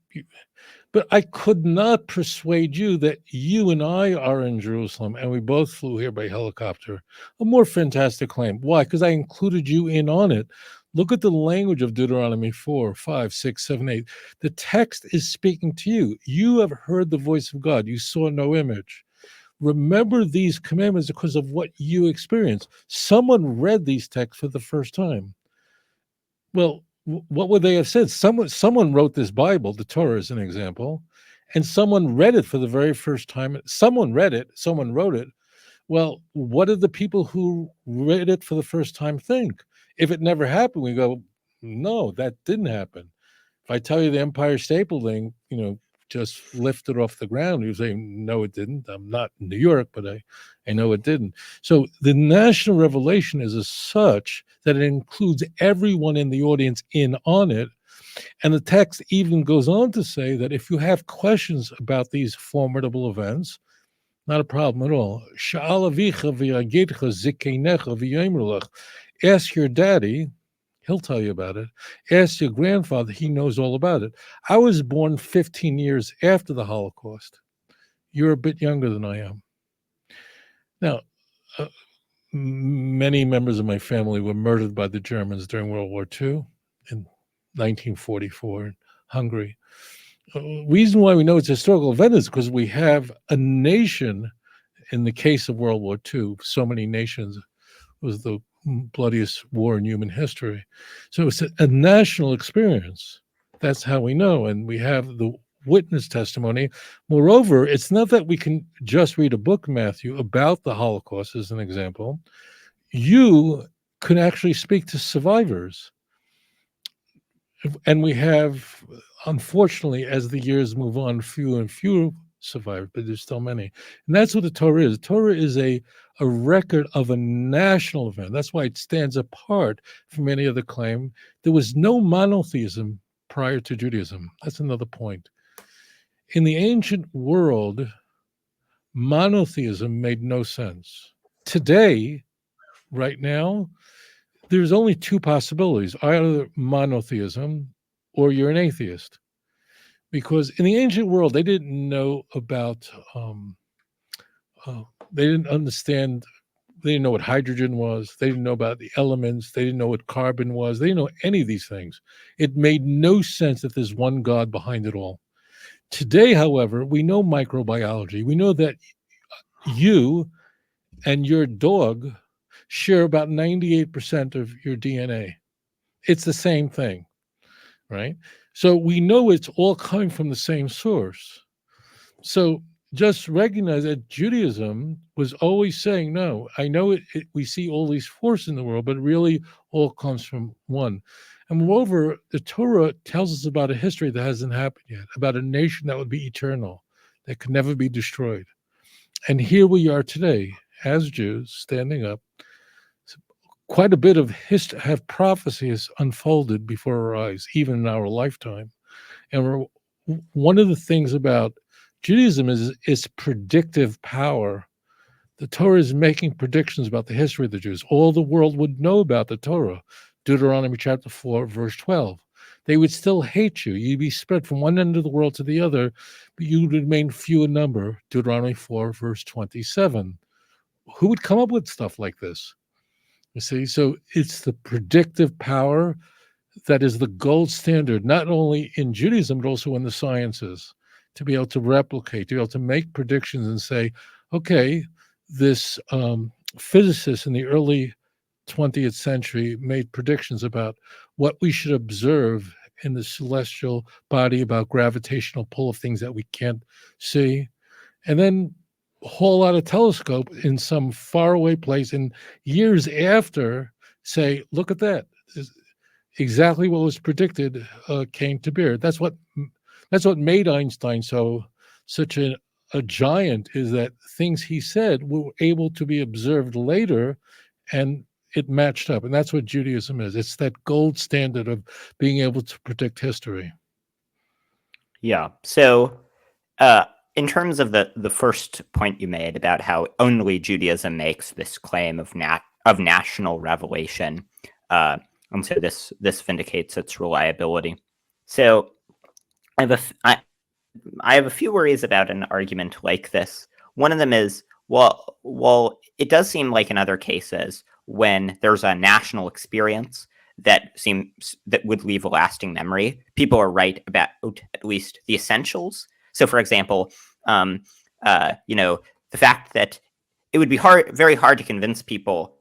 I could not persuade you that you and I are in Jerusalem and we both flew here by helicopter. A more fantastic claim. Why? Because I included you in on it. Look at the language of Deuteronomy 4, 5, 6, 7, 8. The text is speaking to you. You have heard the voice of God. You saw no image. Remember these commandments because of what you experienced. Someone read these texts for the first time. Well, what would they have said? Someone wrote this Bible, the Torah is an example, and someone read it for the very first time. Someone read it, someone wrote it. Well, what did the people who read it for the first time think? If it never happened, we go, no, that didn't happen. If I tell you the Empire State Building, just lifted off the ground, you say, no, it didn't. I'm not in New York, but I know it didn't. So the national revelation is as such that it includes everyone in the audience in on it. And the text even goes on to say that if you have questions about these formidable events, Not a problem at all. Sha'al avicha v'yagidcha zikenecha v'yomer lech. Ask your daddy, he'll tell you about it. Ask your grandfather, he knows all about it. I was born 15 years after the Holocaust. You're a bit younger than I am. Now, many members of my family were murdered by the Germans during World War II in 1944 in Hungary. Reason why we know it's a historical event is because we have a nation. In the case of World War II, so many nations, was the bloodiest war in human history. So it's a national experience. That's how we know. And we have the witness testimony. Moreover, it's not that we can just read a book, Matthew, about the Holocaust, as an example. You can actually speak to survivors. And we have, unfortunately, as the years move on, fewer and fewer survivors, but there's still many. And that's what the Torah is. The Torah is a record of a national event. That's why it stands apart from any other claim. There was no monotheism prior to Judaism. That's another point. In the ancient world, monotheism made no sense. Today, right now, there's only two possibilities, either monotheism or you're an atheist. Because in the ancient world, they didn't know about, they didn't understand, they didn't know what hydrogen was, they didn't know about the elements, they didn't know what carbon was, they didn't know any of these things. It made no sense that there's one God behind it all. Today, however, we know microbiology. We know that you and your dog share about 98% of your DNA. It's the same thing, right? So we know it's all coming from the same source. So just recognize that Judaism was always saying, no, I know we see all these forces in the world, but it really all comes from one. And moreover, the Torah tells us about a history that hasn't happened yet, about a nation that would be eternal, that could never be destroyed. And here we are today, as Jews, standing up. Quite a bit of prophecy has unfolded before our eyes, even in our lifetime. And one of the things about Judaism is its predictive power. The Torah is making predictions about the history of the Jews. All the world would know about the Torah. Deuteronomy chapter 4, verse 12. They would still hate you. You'd be spread from one end of the world to the other, but you would remain few in number. Deuteronomy 4, verse 27. Who would come up with stuff like this? You see, so it's the predictive power that is the gold standard, not only in Judaism, but also in the sciences, to be able to replicate, to be able to make predictions and say, okay, this physicist in the early 20th century made predictions about what we should observe in the celestial body, about gravitational pull of things that we can't see. And then haul out a telescope in some faraway place and years after say, look at that. Exactly what was predicted came to bear. That's what made Einstein such a giant, is that things he said were able to be observed later and it matched up. And that's what Judaism is. It's that gold standard of being able to predict history. Yeah. So in terms of the first point you made about how only Judaism makes this claim of national revelation, and so this vindicates its reliability. So I have a few worries about an argument like this. One of them is, well, it does seem like in other cases when there's a national experience that would leave a lasting memory, people are right about at least the essentials. So, for example, the fact that it would be very hard to convince people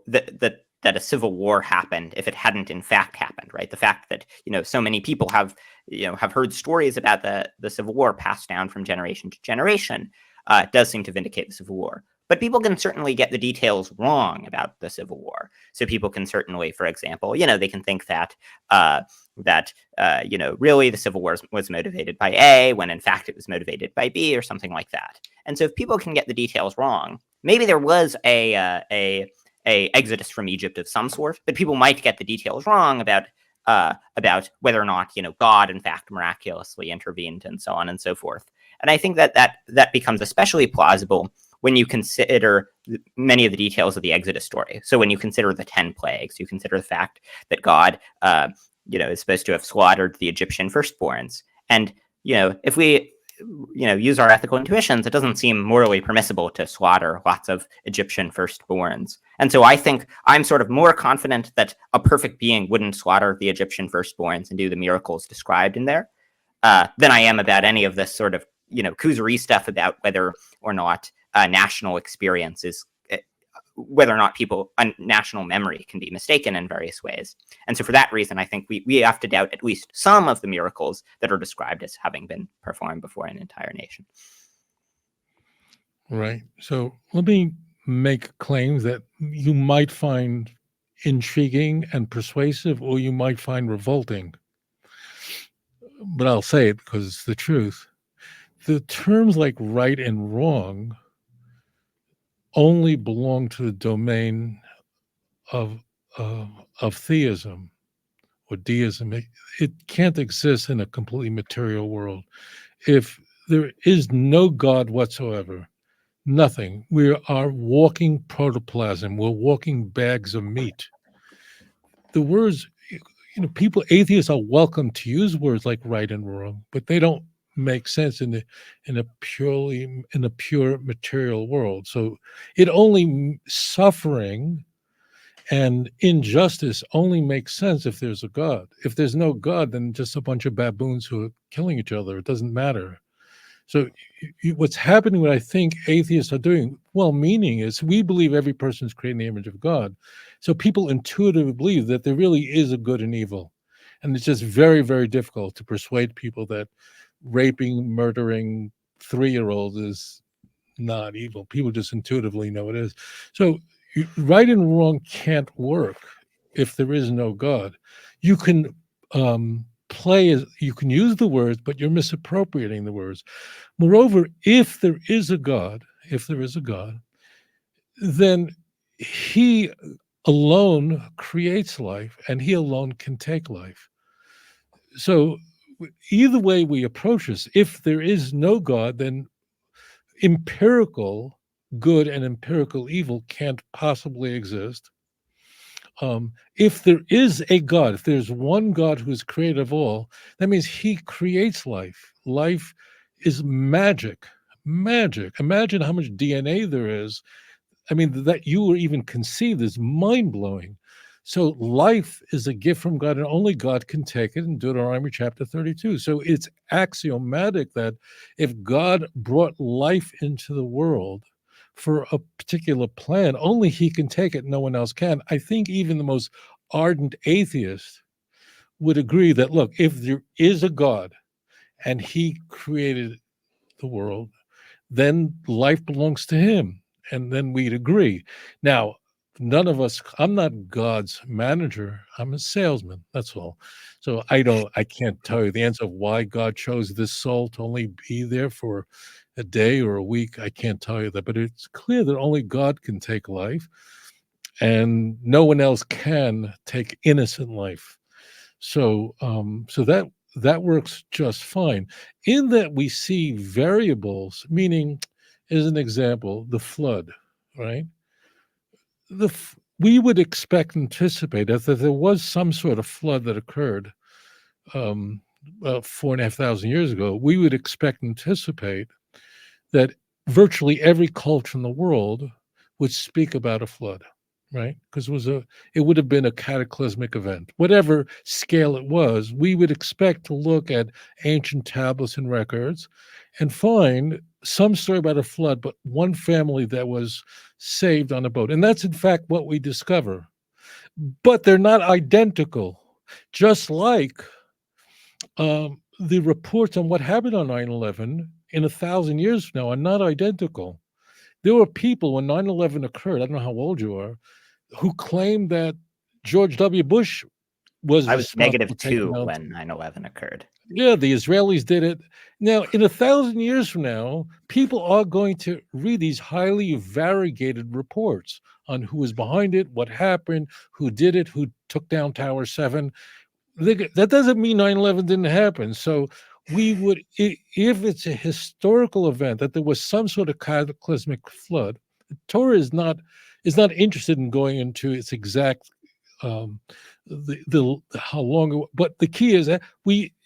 that a civil war happened if it hadn't in fact happened, right? The fact that so many people have heard stories about the Civil War passed down from generation to generation does seem to vindicate the Civil War. But people can certainly get the details wrong about the Civil War. So people can certainly, for example, they can think that really the Civil War was motivated by A when in fact it was motivated by B or something like that. And so if people can get the details wrong, maybe there was a exodus from Egypt of some sort, but people might get the details wrong about about whether or not, God in fact miraculously intervened and so on and so forth. And I think that becomes especially plausible when you consider many of the details of the Exodus story. So when you consider the 10 plagues, you consider the fact that God, is supposed to have slaughtered the Egyptian firstborns. And, if we, use our ethical intuitions, it doesn't seem morally permissible to slaughter lots of Egyptian firstborns. And so I think I'm sort of more confident that a perfect being wouldn't slaughter the Egyptian firstborns and do the miracles described in there than I am about any of this sort of, koozery stuff about whether or not national experience is, whether or not national memory can be mistaken in various ways. And so for that reason, I think we have to doubt at least some of the miracles that are described as having been performed before an entire nation. Right. So let me make claims that you might find intriguing and persuasive, or you might find revolting. But I'll say it because it's the truth. The terms like right and wrong only belong to the domain of theism or deism. It can't exist in a completely material world. If there is no God whatsoever, nothing. We are walking protoplasm. We're walking bags of meat. The words, atheists are welcome to use words like right and wrong, but they don't make sense in a pure material world. So suffering and injustice only makes sense if there's a God. If there's no God, then just a bunch of baboons who are killing each other. It doesn't matter. So what's happening, what I think atheists are doing, well-meaning, is we believe every person is created in the image of God. So people intuitively believe that there really is a good and evil. And it's just very, very difficult to persuade people that raping, murdering 3-year-olds is not evil. People just intuitively know it is. So right and wrong can't work if there is no God. You can you can use the words, but you're misappropriating the words. Moreover, if there is a God, then he alone creates life and he alone can take life. So either way we approach this, if there is no God, then empirical good and empirical evil can't possibly exist. If there is a God, if there's one God who is creator of all, that means he creates life. Life is magic. Imagine how much DNA there is. I mean, that you were even conceived is mind-blowing. So life is a gift from God, and only God can take it in Deuteronomy chapter 32. So it's axiomatic that if God brought life into the world for a particular plan, only he can take it, no one else can. I think even the most ardent atheist would agree that, look, if there is a God and he created the world, then life belongs to him. And then we'd agree. Now, none of us, I'm not God's manager. I'm a salesman. That's all. So I can't tell you the answer of why God chose this soul to only be there for a day or a week. I can't tell you that, but it's clear that only God can take life and no one else can take innocent life. So, that works just fine. In that we see variables, meaning, as an example, the flood, right? We would anticipate that there was some sort of flood that occurred 4,500 years ago. We would anticipate that virtually every culture in the world would speak about a flood, right? Because it would have been a cataclysmic event. Whatever scale it was, we would expect to look at ancient tablets and records and find some story about a flood, but one family that was saved on a boat. And that's in fact what we discover. But they're not identical. Just like the reports on what happened on 9/11 in 1,000 years from now are not identical. There were people when 9/11 occurred, I don't know how old you are, who claimed that George W. Bush was I was responsible for -2 taking out. when 9/11 occurred. Yeah, the Israelis did it. Now, in 1,000 years from now, people are going to read these highly variegated reports on who was behind it, what happened, who did it, who took down Tower 7. that doesn't mean 9/11 didn't happen. So we would, if it's a historical event that there was some sort of cataclysmic flood, the Torah is not interested in going into its exact um, the how long. But the key is that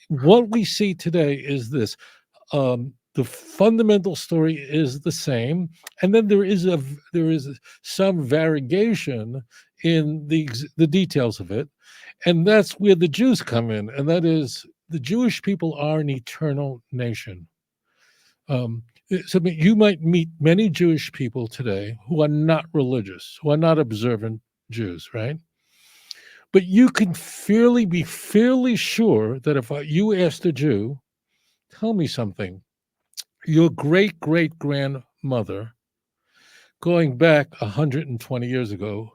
what we see today is this. The fundamental story is the same, and then there is some variegation in the details of it, and that's where the Jews come in, and that is the Jewish people are an eternal nation. So you might meet many Jewish people today who are not religious, who are not observant Jews, right? But you can be fairly sure that if you asked a Jew, tell me something, your great great grandmother, going back 120 years ago,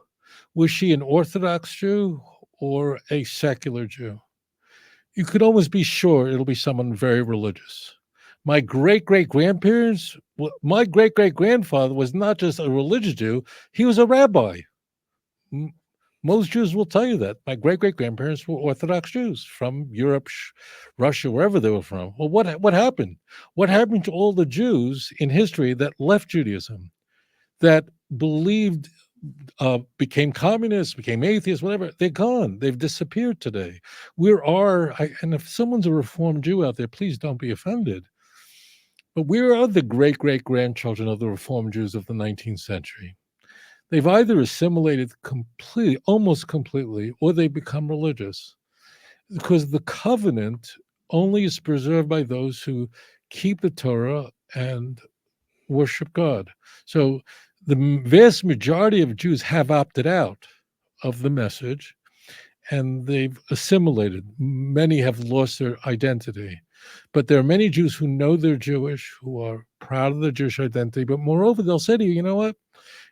was she an Orthodox Jew or a secular Jew? You could almost be sure it'll be someone very religious. My great great grandparents, my great great grandfather was not just a religious Jew, he was a rabbi. Most Jews will tell you that. My great great grandparents were Orthodox Jews from Europe, Russia, wherever they were from. Well, what happened? What happened to all the Jews in history that left Judaism, that believed, became communists, became atheists, whatever? They're gone. They've disappeared today. And if someone's a Reformed Jew out there, please don't be offended. But we are the great great grandchildren of the Reformed Jews of the 19th century. They've either assimilated completely, almost completely, or they become religious, because the covenant only is preserved by those who keep the Torah and worship God. So the vast majority of Jews have opted out of the message, and they've assimilated. Many have lost their identity. But there are many Jews who know they're Jewish, who are proud of their Jewish identity. But moreover, they'll say to you, you know what?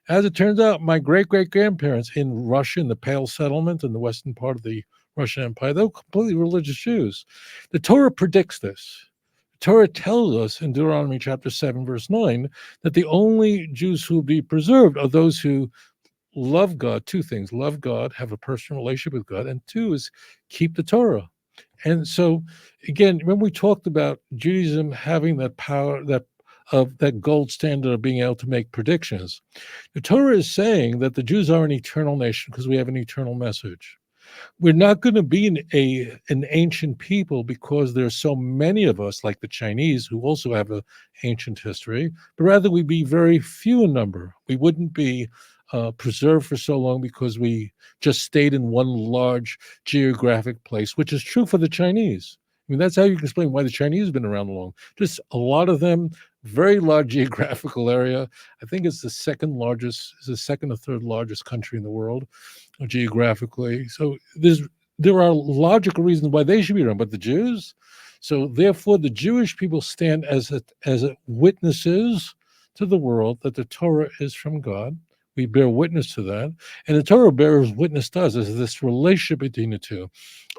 As it turns out, my great great grandparents in Russia, in the Pale settlement in the western part of the Russian Empire, they were completely religious Jews. The Torah predicts this. The Torah tells us in Deuteronomy chapter 7, verse 9, that the only Jews who will be preserved are those who love God. Two things: love God, have a personal relationship with God, and two is keep the Torah. And so, again, when we talked about Judaism having that power, that gold standard of being able to make predictions, the Torah is saying that the Jews are an eternal nation because we have an eternal message. We're not going to be an ancient people because there's so many of us, like the Chinese, who also have an ancient history, but rather we'd be very few in number. We wouldn't be preserved for so long because we just stayed in one large geographic place, which is true for the Chinese. I mean, that's how you can explain why the Chinese have been around long. Just a lot of them, very large geographical area. I think it's the second or third largest country in the world geographically. So there are logical reasons why they should be around, but the Jews. So therefore, the Jewish people stand as witnesses to the world that the Torah is from God. We bear witness to that, and the Torah bears witness to us as this relationship between the two.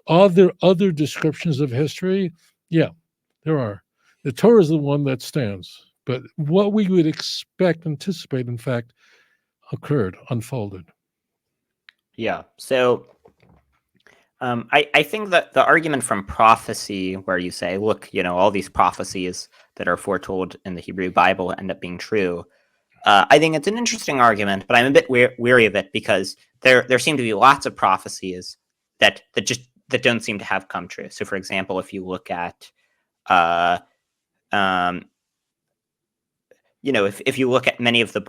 Are there other descriptions of history? Yeah, there are. The Torah is the one that stands, but what we would anticipate, in fact, occurred, unfolded. Yeah. So I think that the argument from prophecy, where you say, look, all these prophecies that are foretold in the Hebrew Bible end up being true. I think it's an interesting argument, but I'm a bit weary of it because there seem to be lots of prophecies that don't seem to have come true. So, for example, if you look at if you look at many of the,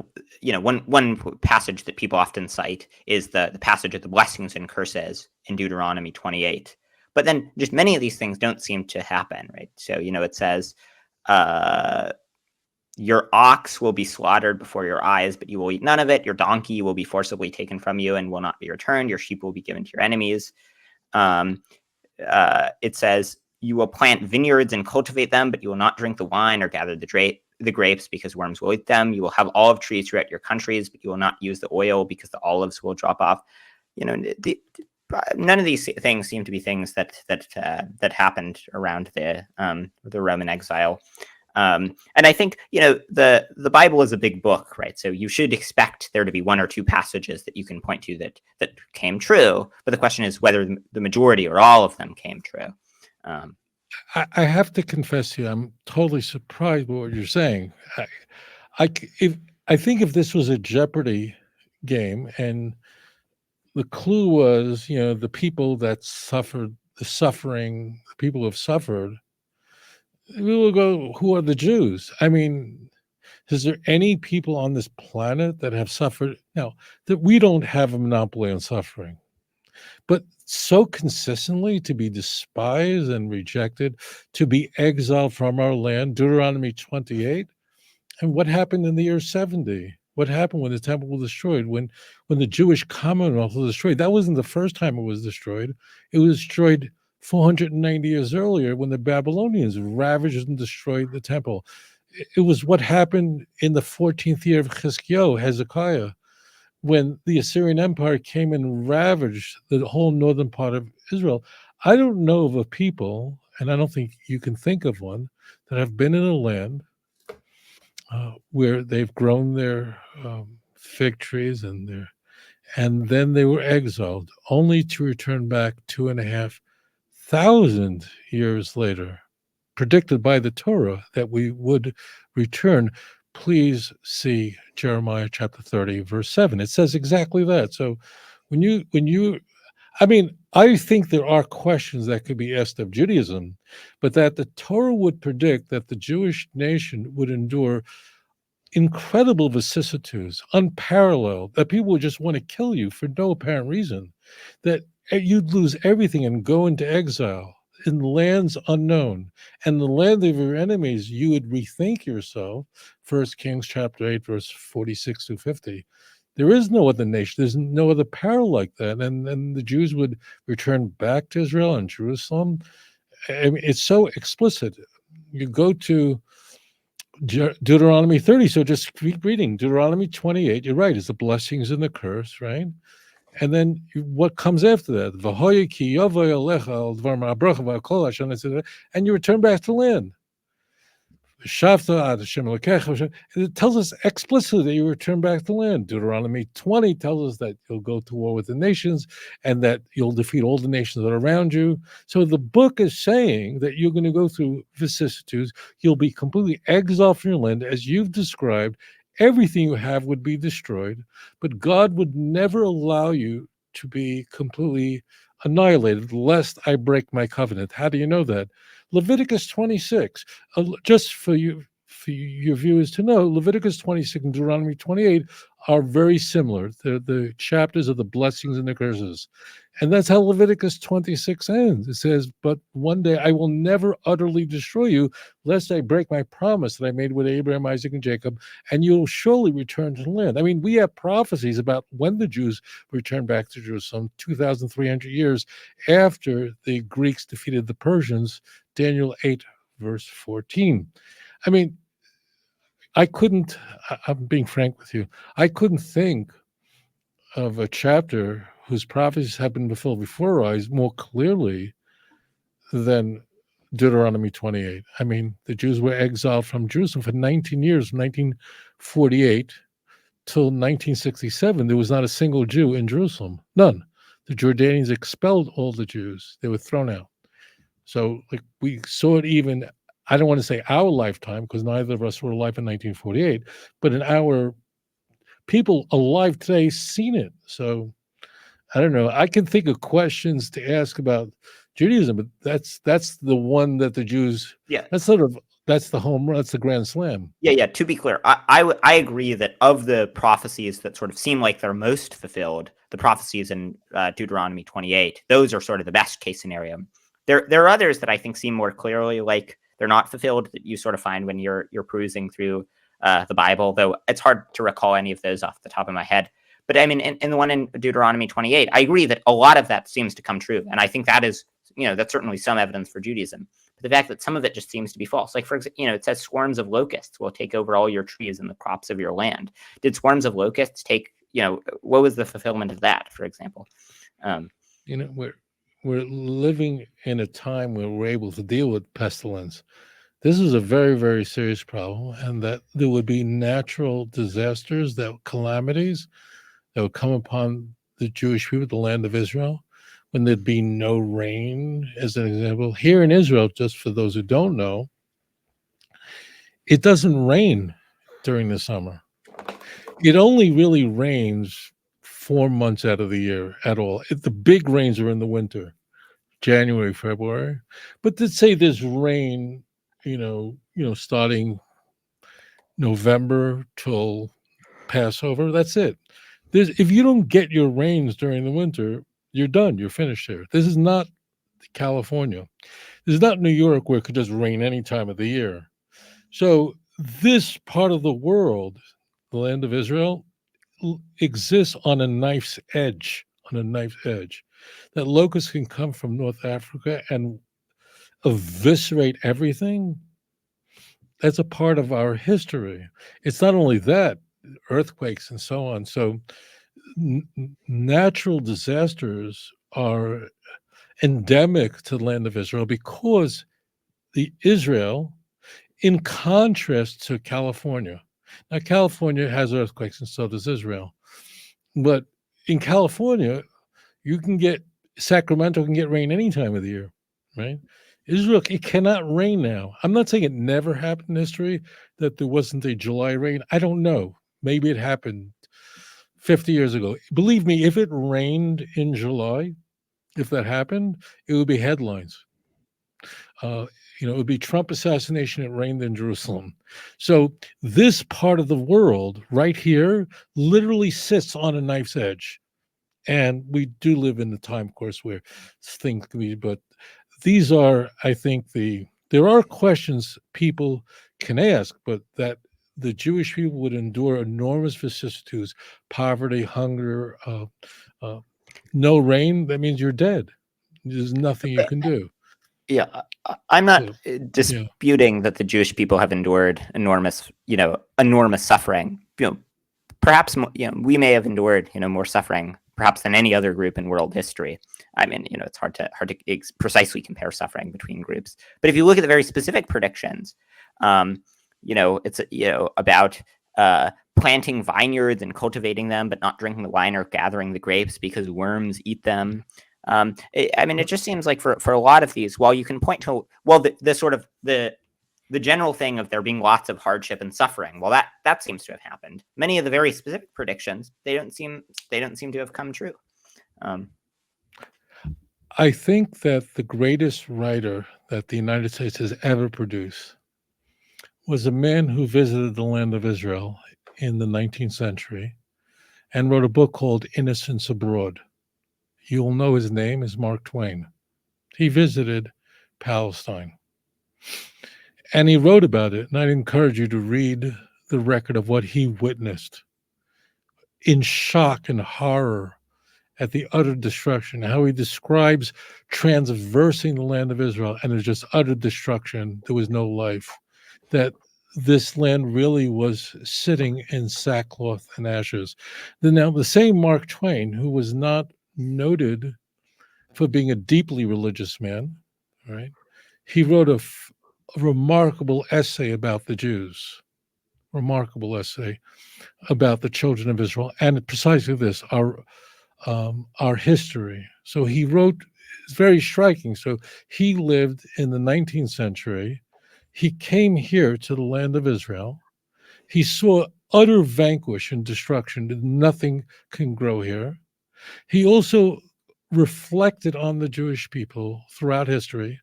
one passage that people often cite is the passage of the blessings and curses in Deuteronomy 28. But then just many of these things don't seem to happen, right? So, it says, your ox will be slaughtered before your eyes, but you will eat none of it. Your donkey will be forcibly taken from you and will not be returned. Your sheep will be given to your enemies. It says, you will plant vineyards and cultivate them, but you will not drink the wine or gather the grapes because worms will eat them. You will have olive trees throughout your countries, but you will not use the oil because the olives will drop off. None of these things seem to be things that happened around the Roman exile. And I think, the Bible is a big book, right? So you should expect there to be one or two passages that you can point to that came true. But the question is whether the majority or all of them came true. I have to confess to you, I'm totally surprised by what you're saying. I think if this was a Jeopardy game and the clue was, the people that suffered, the people who have suffered, we will go, who are the Jews? I mean, is there any people on this planet that have suffered? No, that we don't have a monopoly on suffering. But so consistently to be despised and rejected, to be exiled from our land, Deuteronomy 28. And what happened in the year 70? What happened when the temple was destroyed? When the Jewish Commonwealth was destroyed? That wasn't the first time it was destroyed. It was destroyed 490 years earlier when the Babylonians ravaged and destroyed the temple. It was what happened in the 14th year of Hezekiah, when the Assyrian Empire came and ravaged the whole northern part of Israel. I don't know of a people, and I don't think you can think of one, that have been in a land where they've grown their fig trees and then they were exiled, only to return back 2,500 years later, predicted by the Torah that we would return. Please see Jeremiah chapter 30, verse 7. It says exactly that. So I think there are questions that could be asked of Judaism, but that the Torah would predict that the Jewish nation would endure incredible vicissitudes, unparalleled, that people would just want to kill you for no apparent reason, that you'd lose everything and go into exile in lands unknown, and the land of your enemies, you would rethink yourself. 1 Kings chapter 8, verse 46 to 50. There is no other nation. There's no other parallel like that. And the Jews would return back to Israel and Jerusalem. I mean, it's so explicit. You go to Deuteronomy 30. So just keep reading. Deuteronomy 28. You're right. It's the blessings and the curse, right? And then what comes after that? And you return back to land. It tells us explicitly that you return back to land. Deuteronomy 20 tells us that you'll go to war with the nations and that you'll defeat all the nations that are around you. So the book is saying that you're going to go through vicissitudes. You'll be completely exiled from your land, as you've described. Everything you have would be destroyed, but God would never allow you to be completely annihilated, lest I break my covenant. How do you know that? Leviticus 26, just for your viewers to know, Leviticus 26 and Deuteronomy 28 are very similar. They're the chapters of the blessings and the curses. And that's how Leviticus 26 ends. It says, but one day I will never utterly destroy you, lest I break my promise that I made with Abraham, Isaac, and Jacob, and you'll surely return to the land. I mean, we have prophecies about when the Jews return back to Jerusalem 2,300 years after the Greeks defeated the Persians, Daniel 8, verse 14. I mean, I'm being frank with you, I couldn't think of a chapter whose prophecies have been fulfilled before our eyes more clearly than Deuteronomy 28. I mean, the Jews were exiled from Jerusalem for 19 years, from 1948 till 1967. There was not a single Jew in Jerusalem, none. The Jordanians expelled all the Jews. They were thrown out. So we saw it even, I don't want to say our lifetime, because neither of us were alive in 1948, but in our people alive today seen it. So I don't know. I can think of questions to ask about Judaism, but that's the one that the Jews, Yeah. that's the home run, that's the grand slam. Yeah. To be clear, I agree that of the prophecies that sort of seem like they're most fulfilled, the prophecies in Deuteronomy 28, those are sort of the best case scenario. There are others that I think seem more clearly like they're not fulfilled, that you sort of find when you're perusing through the Bible, though it's hard to recall any of those off the top of my head. But I mean, in the one in Deuteronomy 28, I agree that a lot of that seems to come true. And I think that is, that's certainly some evidence for Judaism. But the fact that some of it just seems to be false. Like, for example, it says swarms of locusts will take over all your trees and the crops of your land. Did swarms of locusts take, what was the fulfillment of that, for example? We're living in a time where we're able to deal with pestilence. This is a very, very serious problem, and that there would be natural disasters, that calamities that would come upon the Jewish people, the land of Israel, when there'd be no rain. As an example, here in Israel, just for those who don't know, it doesn't rain during the summer. It only really rains 4 months out of the year at all. The big rains are in the winter, January, February. But to say there's rain, starting November till Passover, that's it. If you don't get your rains during the winter, you're done. You're finished here. This is not California. This is not New York where it could just rain any time of the year. So this part of the world, the land of Israel, exists on a knife's edge. On a knife's edge, that locusts can come from North Africa and eviscerate everything. That's a part of our history. It's not only that, earthquakes and so on. So natural disasters are endemic to the land of Israel because the Israel, in contrast to California. Now, California has earthquakes and so does Israel. But in California, Sacramento can get rain any time of the year, right? Israel, it cannot rain now. I'm not saying it never happened in history, that there wasn't a July rain. I don't know. Maybe it happened 50 years ago. Believe me, if it rained in July, if that happened, it would be headlines. It would be Trump assassination. It rained in Jerusalem. So this part of the world right here literally sits on a knife's edge. And we do live in the time, of course, where things can be, but these are, I think, there are questions people can ask, but that the Jewish people would endure enormous vicissitudes, poverty, hunger, no rain, that means you're dead. There's nothing you can do. Yeah, I'm not disputing that the Jewish people have endured enormous suffering. Perhaps we may have endured more suffering perhaps than any other group in world history. I mean, it's hard to precisely compare suffering between groups. But if you look at the very specific predictions, it's about planting vineyards and cultivating them, but not drinking the wine or gathering the grapes because worms eat them. It just seems like for a lot of these, while you can point to the general thing of there being lots of hardship and suffering, well, that seems to have happened. Many of the very specific predictions, they don't seem to have come true. I think that the greatest writer that the United States has ever produced was a man who visited the land of Israel in the 19th century and wrote a book called Innocents Abroad. You will know his name is Mark Twain. He visited Palestine. And he wrote about it, and I'd encourage you to read the record of what he witnessed in shock and horror at the utter destruction, how he describes transversing the land of Israel, and it's just utter destruction. There was no life, that this land really was sitting in sackcloth and ashes. Now, the same Mark Twain, who was not noted for being a deeply religious man, right? He wrote a remarkable essay about the Jews, remarkable essay about the children of Israel, and precisely this, our history. So he wrote, it's very striking. So he lived in the 19th century. He came here to the land of Israel. He saw utter vanquish and destruction. Nothing can grow here. He also reflected on the Jewish people throughout history,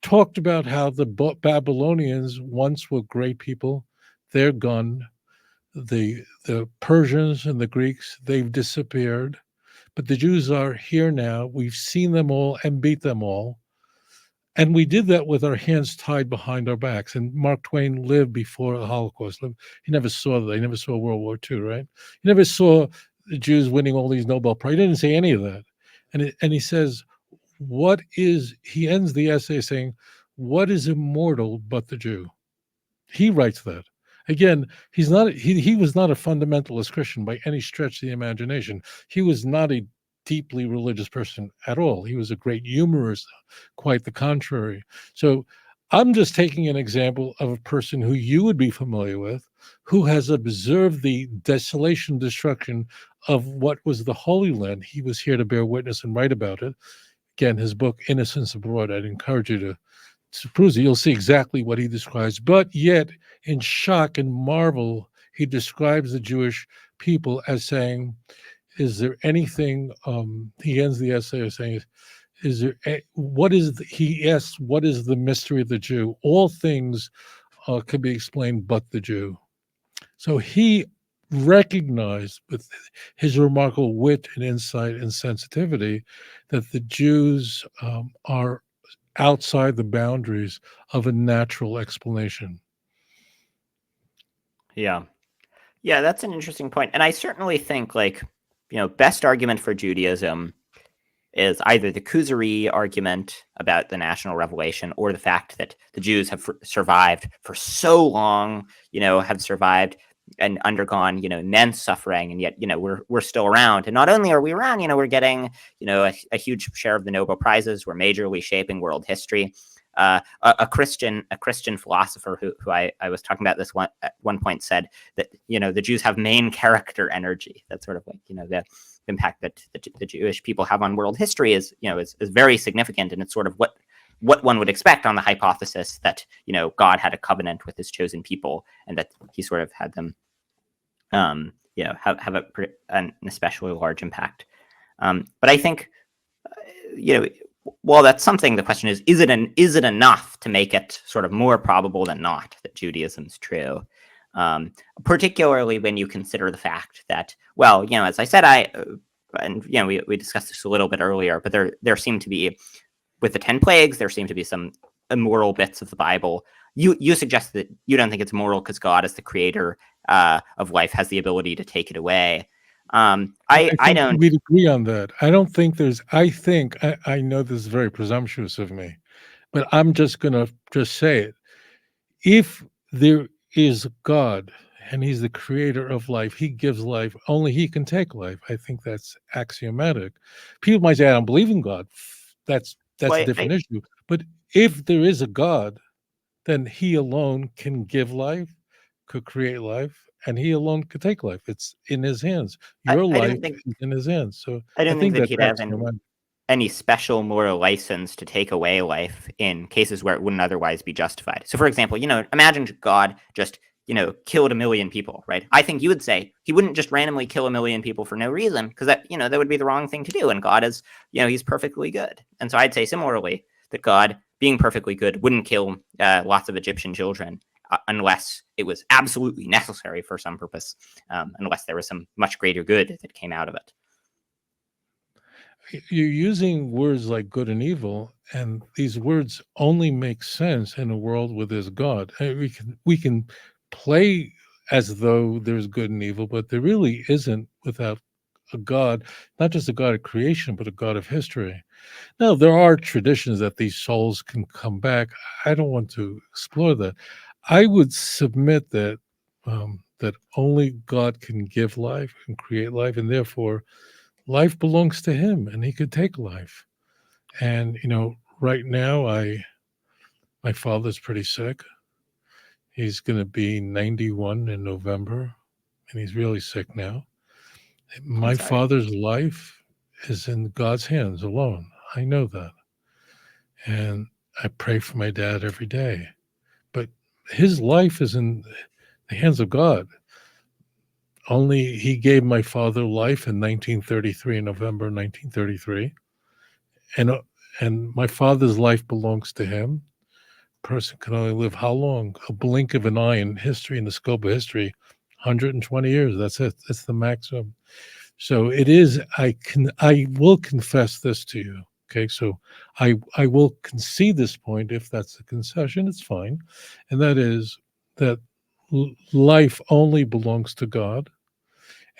talked about how the Babylonians once were great people. They're gone. The Persians and the Greeks, they've disappeared. But the Jews are here now. We've seen them all and beat them all. And we did that with our hands tied behind our backs. And Mark Twain lived before the Holocaust. He never saw that. He never saw World War II, right? He never saw the Jews winning all these Nobel Prizes. He didn't say any of that. And he says, he ends the essay saying, what is immortal but the Jew? He writes that. Again, he was not a fundamentalist Christian by any stretch of the imagination. He was not a deeply religious person at all. He was a great humorist, quite the contrary. So I'm just taking an example of a person who you would be familiar with, who has observed the desolation, destruction of what was the Holy Land. He was here to bear witness and write about it. Again, his book, Innocents Abroad, I'd encourage you to peruse it. You'll see exactly what he describes. But yet, in shock and marvel, he describes the Jewish people as saying, is there anything, he ends the essay by saying, is there he asks, what is the mystery of the Jew? All things can be explained but the Jew. So he recognized with his remarkable wit and insight and sensitivity that the Jews are outside the boundaries of a natural explanation. Yeah. Yeah, that's an interesting point. And I certainly think, best argument for Judaism is either the Kuzari argument about the national revelation or the fact that the Jews have survived for so long, have survived and undergone, immense suffering. And yet, we're still around. And not only are we around, we're getting, a huge share of the Nobel Prizes. We're majorly shaping world history. A Christian philosopher who I was talking about this at one point said that, the Jews have main character energy. That's sort of like, the impact that the Jewish people have on world history is very significant. And it's sort of what one would expect on the hypothesis that, God had a covenant with his chosen people and that he sort of had them, have an especially large impact. But I think, well, that's something. The question is it enough to make it sort of more probable than not that Judaism's true? Particularly when you consider the fact that, well, as I said, we discussed this a little bit earlier, but there seem to be, with the 10 plagues, there seem to be some immoral bits of the Bible. You suggest that you don't think it's moral because God, as the creator of life, has the ability to take it away. I don't. We'd agree on that. I don't think there's. I know this is very presumptuous of me, but I'm just gonna say it. If there is God and He's the creator of life, He gives life. Only He can take life. I think that's axiomatic. People might say, "I don't believe in God." That's a different issue. But if there is a God, then He alone can give life, could create life, and He alone could take life. It's in His hands. Your life is in His hands. So I don't think that that's He'd have any special moral license to take away life in cases where it wouldn't otherwise be justified. So, for example, imagine God just, killed 1 million people, right? I think you would say He wouldn't just randomly kill 1 million people for no reason, because that would be the wrong thing to do. And God is, He's perfectly good. And so I'd say similarly that God, being perfectly good, wouldn't kill lots of Egyptian children unless it was absolutely necessary for some purpose, unless there was some much greater good that came out of it. You're using words like good and evil, and these words only make sense in a world where there's God. We can play as though there's good and evil, but there really isn't without a God, not just a God of creation, but a God of history. Now, there are traditions that these souls can come back. I don't want to explore that. I would submit that that only God can give life and create life, and therefore life belongs to Him, and He could take life. And right now, my father's pretty sick. He's going to be 91 in November, and he's really sick now. My father's life is in God's hands alone. I know that. And I pray for my dad every day. But his life is in the hands of God. Only He gave my father life in 1933, in November 1933. And my father's life belongs to Him. A person can only live how long? A blink of an eye in history, in the scope of history, 120 years. That's it. That's the maximum. So it is. I will confess this to you. Okay, so I will concede this point if that's a concession. It's fine, and that is that life only belongs to God,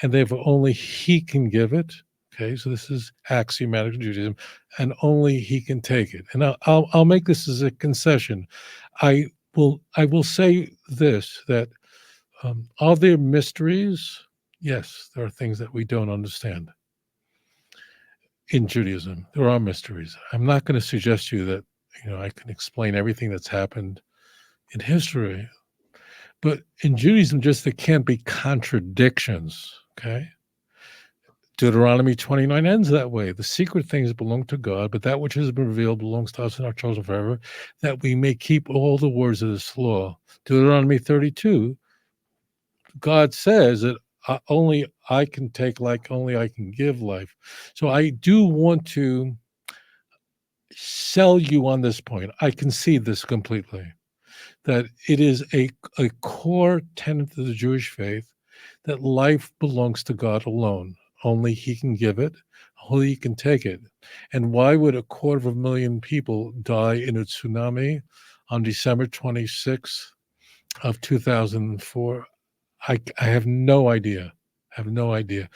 and therefore only He can give it. Okay, so this is axiomatic Judaism, and only He can take it. And I'll make this as a concession. I will say this, that are there mysteries? Yes, there are things that we don't understand. In Judaism, there are mysteries. I'm not going to suggest to you that I can explain everything that's happened in history. But in Judaism, just there can't be contradictions. Okay. Deuteronomy 29 ends that way. The secret things belong to God, but that which has been revealed belongs to us and our children forever, that we may keep all the words of this law. Deuteronomy 32, God says that only I can take life, only I can give life. So I do want to sell you on this point. I concede this completely, that it is a core tenet of the Jewish faith that life belongs to God alone. Only He can give it, only He can take it. And why would 250,000 people die in a tsunami on December 26th of 2004? I have no idea. I have no idea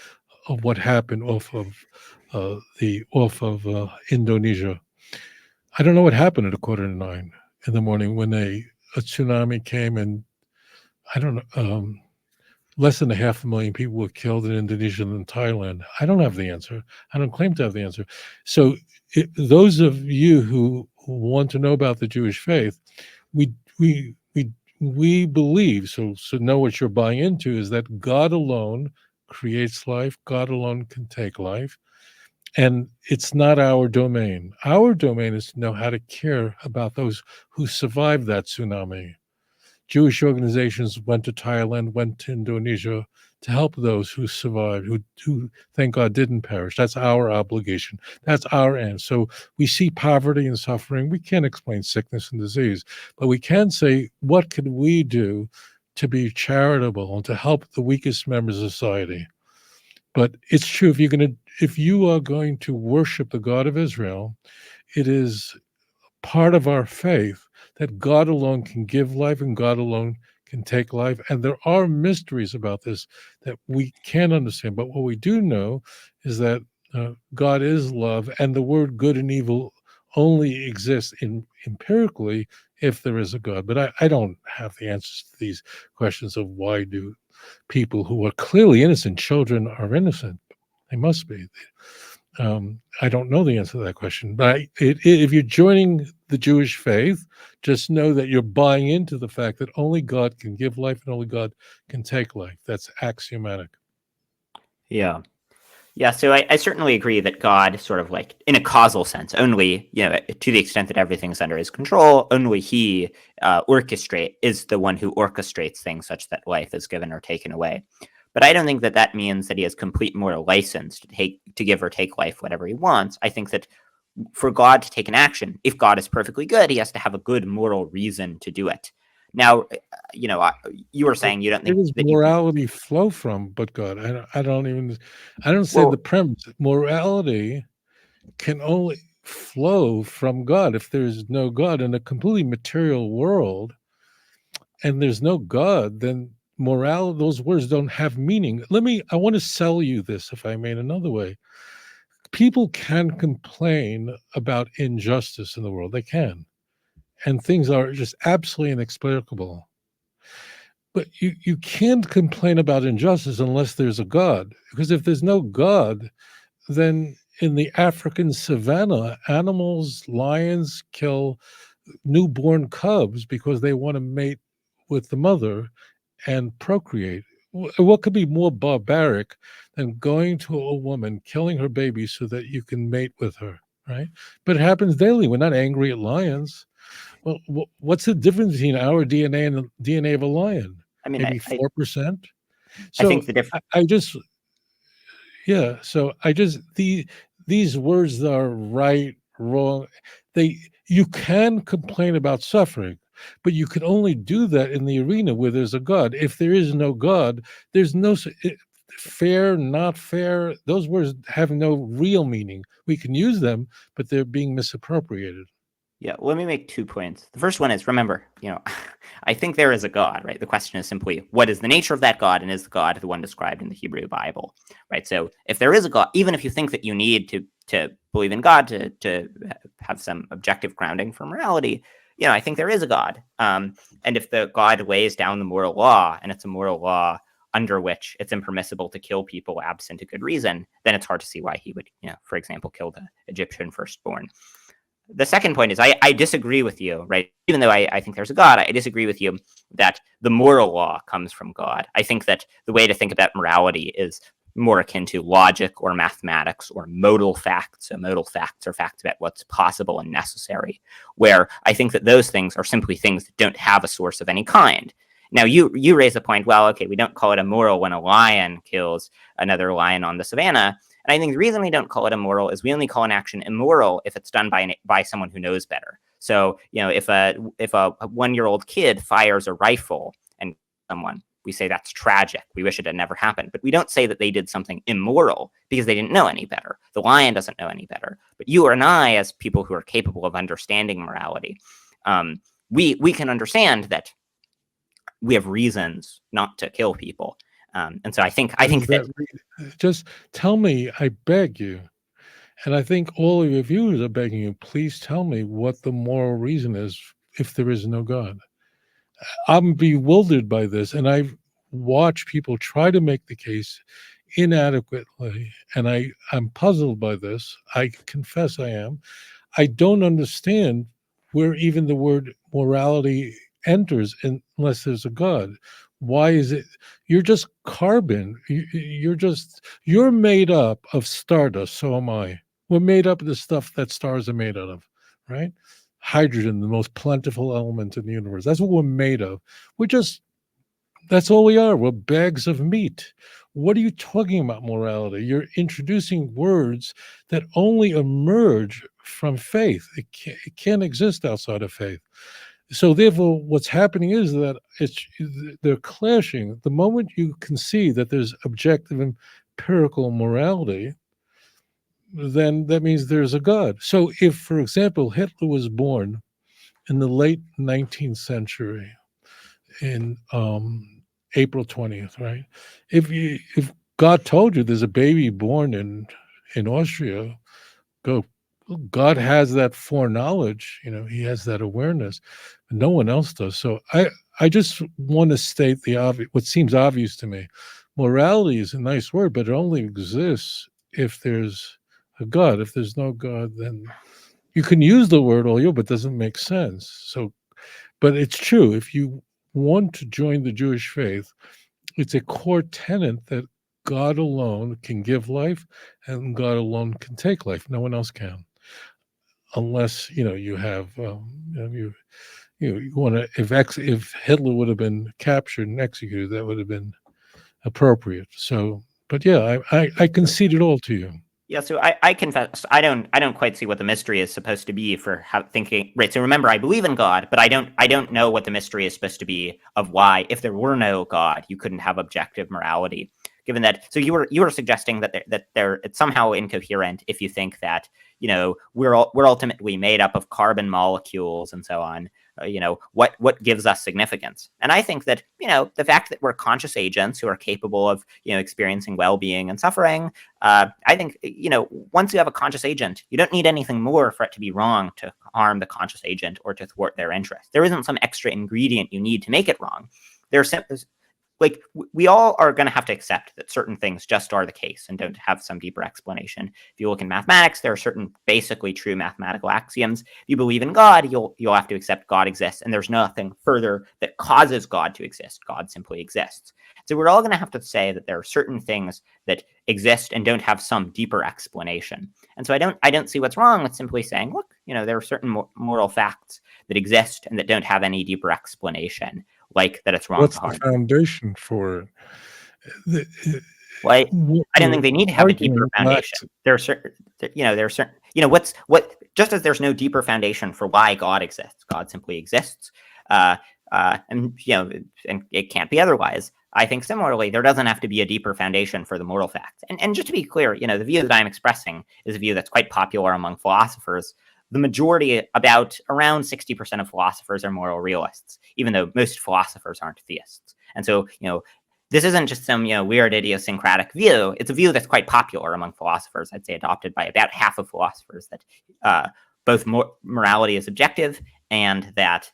of what happened off of Indonesia. I don't know what happened at 8:45 in the morning when a tsunami came, and I don't know. Less than 500,000 people were killed in Indonesia and Thailand. I don't have the answer. I don't claim to have the answer. So, those of you who want to know about the Jewish faith, we we we we believe. So know what you're buying into is that God alone creates life. God alone can take life, and it's not our domain. Our domain is to know how to care about those who survived that tsunami. Jewish organizations went to Thailand, went to Indonesia to help those who survived, who thank God didn't perish. That's our obligation. That's our end. So we see poverty and suffering. We can't explain sickness and disease, but we can say, what can we do to be charitable and to help the weakest members of society? But it's true, if you are going to worship the God of Israel, it is part of our faith that God alone can give life and God alone can take life. And there are mysteries about this that we can't understand. But what we do know is that God is love, and the word good and evil only exists empirically if there is a God. But I don't have the answers to these questions of why do people who are clearly innocent, children are innocent. They must be. I don't know the answer to that question, but if you're joining the Jewish faith, just know that you're buying into the fact that only God can give life and only God can take life. That's axiomatic. Yeah. Yeah, so I certainly agree that God, sort of like in a causal sense, only, to the extent that everything's under his control, only he is the one who orchestrates things such that life is given or taken away. But I don't think that that means that he has complete moral license to give or take life whatever he wants. I think that for God to take an action, if God is perfectly good, he has to have a good moral reason to do it. Now, you were saying you don't Where think does that you can. morality flow from but God? I don't say the Well, premise. Morality can only flow from God. If there's no God in a completely material world and there's no God, then those words don't have meaning. I want to sell you this, if I may, in another way. People can complain about injustice in the world. They can. And things are just absolutely inexplicable. But you can't complain about injustice unless there's a God. Because if there's no God, then in the African savannah, lions kill newborn cubs because they want to mate with the mother and procreate. What could be more barbaric than going to a woman, killing her baby so that you can mate with her, right? But it happens daily. We're not angry at lions. Well, what's the difference between our DNA and the DNA of a lion? I mean, Maybe 4%. I So think the difference. I just, yeah. So these words are right, wrong. You can complain about suffering, but you can only do that in the arena where there's a God. If there is no God, there's no fair, not fair. Those words have no real meaning. We can use them, but they're being misappropriated. Yeah, let me make 2 points. The first one is, remember, I think there is a God, right? The question is simply, what is the nature of that God, and is the God the one described in the Hebrew Bible, right? So if there is a God, even if you think that you need to believe in God to have some objective grounding for morality, I think there is a God. And if the God lays down the moral law, and it's a moral law under which it's impermissible to kill people absent a good reason, then it's hard to see why he would, for example, kill the Egyptian firstborn. the second point is I disagree with you, right? Even though I think there's a God, I disagree with you that the moral law comes from God. I think that the way to think about morality is more akin to logic or mathematics or modal facts. So modal facts are facts about what's possible and necessary, where I think that those things are simply things that don't have a source of any kind. Now, you raise a point, well, okay, we don't call it immoral when a lion kills another lion on the savannah. And I think the reason we don't call it immoral is we only call an action immoral if it's done by someone who knows better. So, if a 1-year-old kid fires a rifle and someone, we say that's tragic. We wish it had never happened. But we don't say that they did something immoral because they didn't know any better. The lion doesn't know any better. But you and I, as people who are capable of understanding morality, we can understand that we have reasons not to kill people. And so I think that just tell me, I beg you, and I think all of your viewers are begging you, please tell me what the moral reason is if there is no God. I'm bewildered by this, and I've watched people try to make the case inadequately, and I'm puzzled by this. I confess I am. I don't understand where even the word morality enters unless there's a God. Why is it? You're just carbon. You're made up of stardust. So am I. We're made up of the stuff that stars are made out of, right? Hydrogen, the most plentiful element in the universe. That's what we're made of. That's all we are. We're bags of meat. What are you talking about morality? You're introducing words that only emerge from faith. It can't exist outside of faith. So therefore, what's happening is that they're clashing. The moment you can see that there's objective empirical morality, then that means there's a God. So if, for example, Hitler was born in the late 19th century, in April 20th, right? If God told you there's a baby born in Austria, go. God has that foreknowledge, he has that awareness. No one else does. So I just want to state the obvious, what seems obvious to me. Morality is a nice word, but it only exists if there's a God. If there's no God, then you can use the word all you, but it doesn't make sense. So, but it's true. If you want to join the Jewish faith, it's a core tenet that God alone can give life and God alone can take life. No one else can. Unless you have you want to, if Hitler would have been captured and executed, that would have been appropriate. So, but yeah, I concede it all to you. Yeah, so I confess I don't quite see what the mystery is supposed to be for thinking, right. So remember, I believe in God, but I don't know what the mystery is supposed to be of why, if there were no God, you couldn't have objective morality. Given that, so you were suggesting that it's somehow incoherent if you think that we're ultimately made up of carbon molecules and so on. What gives us significance? And I think that the fact that we're conscious agents who are capable of experiencing well-being and suffering. I think once you have a conscious agent, you don't need anything more for it to be wrong to harm the conscious agent or to thwart their interest. There isn't some extra ingredient you need to make it wrong. There's like we all are going to have to accept that certain things just are the case and don't have some deeper explanation. If you look in mathematics, there are certain basically true mathematical axioms. If you believe in God, you'll have to accept God exists, and there's nothing further that causes God to exist. God simply exists. So we're all going to have to say that there are certain things that exist and don't have some deeper explanation. And so I don't see what's wrong with simply saying, look, there are certain moral facts that exist and that don't have any deeper explanation. Like that it's wrong. What's the foundation for it? Well, I don't think they need to have a deeper foundation. There are certain, just as there's no deeper foundation for why God exists. God simply exists, and it can't be otherwise. I think similarly, there doesn't have to be a deeper foundation for the moral facts. And just to be clear, the view that I'm expressing is a view that's quite popular among philosophers. The majority, around 60% of philosophers are moral realists, even though most philosophers aren't theists. And so, this isn't just some, weird idiosyncratic view. It's a view that's quite popular among philosophers. I'd say adopted by about half of philosophers, that both morality is objective and that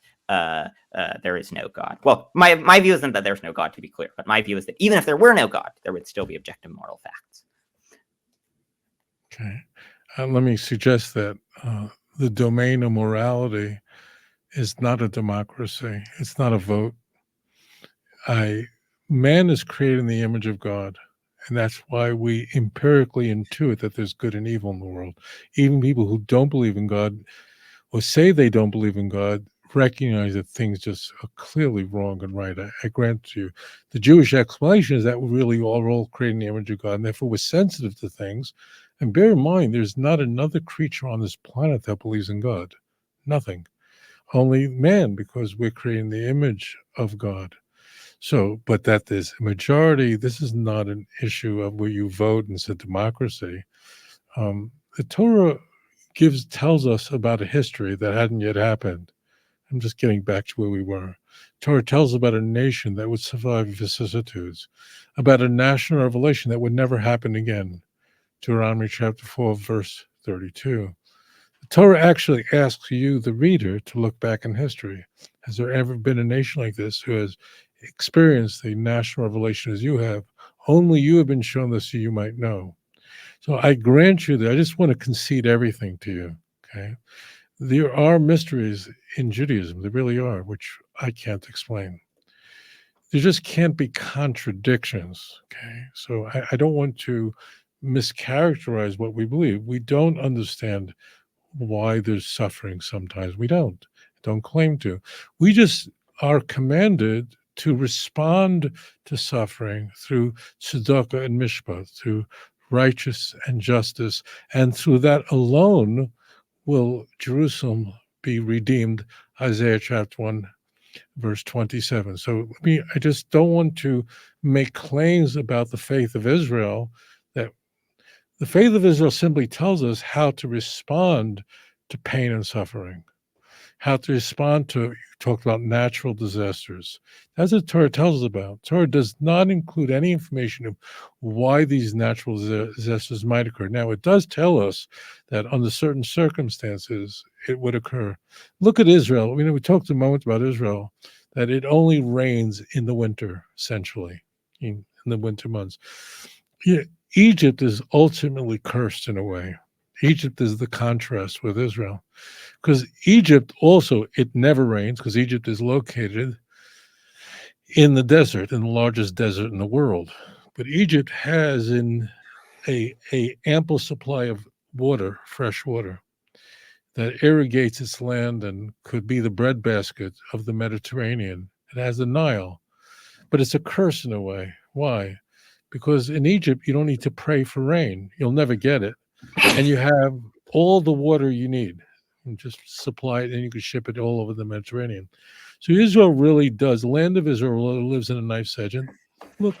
there is no God. Well, my view isn't that there's no God, to be clear, but my view is that even if there were no God, there would still be objective moral facts. Okay. Let me suggest that the domain of morality is not a democracy. It's not a vote. Man is created in the image of God. And that's why we empirically intuit that there's good and evil in the world. Even people who don't believe in God or say they don't believe in God recognize that things just are clearly wrong and right. I grant you. The Jewish explanation is that we really are all created in the image of God, and therefore we're sensitive to things. And bear in mind, there's not another creature on this planet that believes in God. Nothing. Only man, because we're creating the image of God. So, but that there's a majority, this is not an issue of where you vote and it's a democracy. The Torah tells us about a history that hadn't yet happened. I'm just getting back to where we were. Torah tells about a nation that would survive vicissitudes, about a national revelation that would never happen again. Deuteronomy chapter 4, verse 32. The Torah actually asks you, the reader, to look back in history. Has there ever been a nation like this who has experienced the national revelation as you have? Only you have been shown this so you might know. So I grant you that. I just want to concede everything to you. Okay. There are mysteries in Judaism. There really are, which I can't explain. There just can't be contradictions. Okay. So I don't want to mischaracterize what we believe. We don't understand why there's suffering sometimes. We don't claim to. We just are commanded to respond to suffering through tzedakah and mishpat, through righteous and justice, and through that alone will Jerusalem be redeemed. Isaiah chapter 1, verse 27. So I just don't want to make claims about the faith of Israel. That the faith of Israel simply tells us how to respond to pain and suffering, how to respond to, you talked about natural disasters. That's what Torah tells us about. Torah does not include any information of why these natural disasters might occur. Now, it does tell us that under certain circumstances, it would occur. Look at Israel. We talked a moment about Israel, that it only rains in the winter, essentially, in the winter months. Yeah, Egypt is ultimately cursed in a way. Egypt is the contrast with Israel. Because Egypt also, it never rains because Egypt is located in the desert, in the largest desert in the world. But Egypt has in a ample supply of water, fresh water, that irrigates its land and could be the breadbasket of the Mediterranean. It has the Nile, but it's a curse in a way. Why? Because in Egypt, you don't need to pray for rain. You'll never get it. And you have all the water you need and just supply it, and you can ship it all over the Mediterranean. So Israel really does. The land of Israel lives in a knife's edge. And look,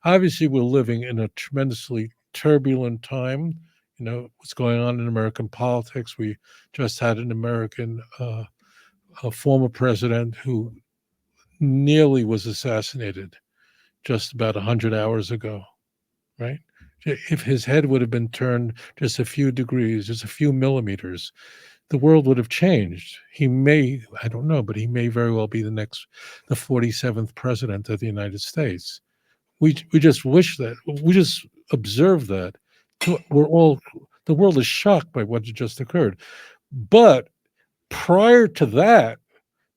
obviously we're living in a tremendously turbulent time. What's going on in American politics. We just had an American, a former president who nearly was assassinated just about 100 hours ago, right? If his head would have been turned just a few degrees, just a few millimeters, the world would have changed. He may, I don't know, but he may very well be the 47th president of the United States. We just wish that. We just observe that. The world is shocked by what just occurred. But prior to that,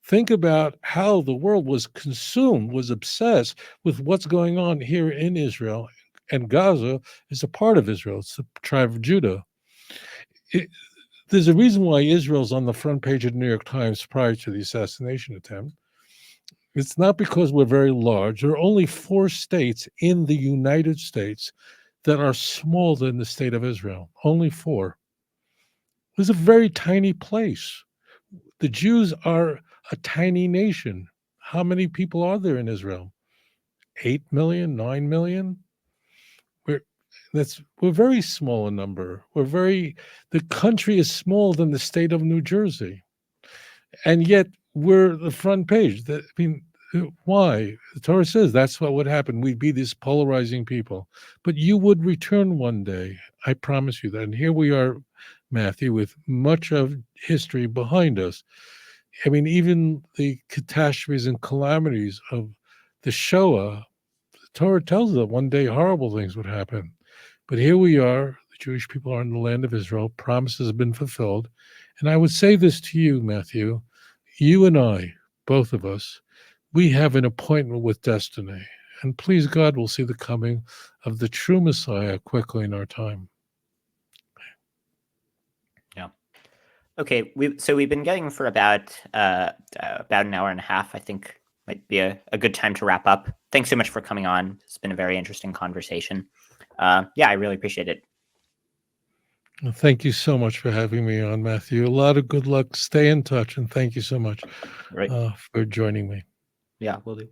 think about how the world was consumed, was obsessed with what's going on here in Israel. And Gaza is a part of Israel. It's the tribe of Judah. There's a reason why Israel's on the front page of the New York Times prior to the assassination attempt. It's not because we're very large. There are only 4 states in the United States that are smaller than the state of Israel. Only 4. It's a very tiny place. The Jews are a tiny nation. How many people are there in Israel? 8 million, 9 million? We're very small in number. The country is smaller than the state of New Jersey. And yet we're the front page. Why? The Torah says that's what would happen. We'd be these polarizing people. But you would return one day. I promise you that. And here we are, Matthew, with much of history behind us. Even the catastrophes and calamities of the Shoah, the Torah tells us that one day horrible things would happen. But here we are, the Jewish people are in the land of Israel, promises have been fulfilled, And I would say this to you, Matthew. You and I, both of us, we have an appointment with destiny. And please God, we'll see the coming of the true Messiah quickly in our time. Yeah. Okay. We've been going for about an hour and a half. I think might be a good time to wrap up. Thanks so much for coming on. It's been a very interesting conversation. Yeah, I really appreciate it. Thank you so much for having me on, Matthew. A lot of good luck. Stay in touch, and thank you so much Right. for joining me. Yeah, will do.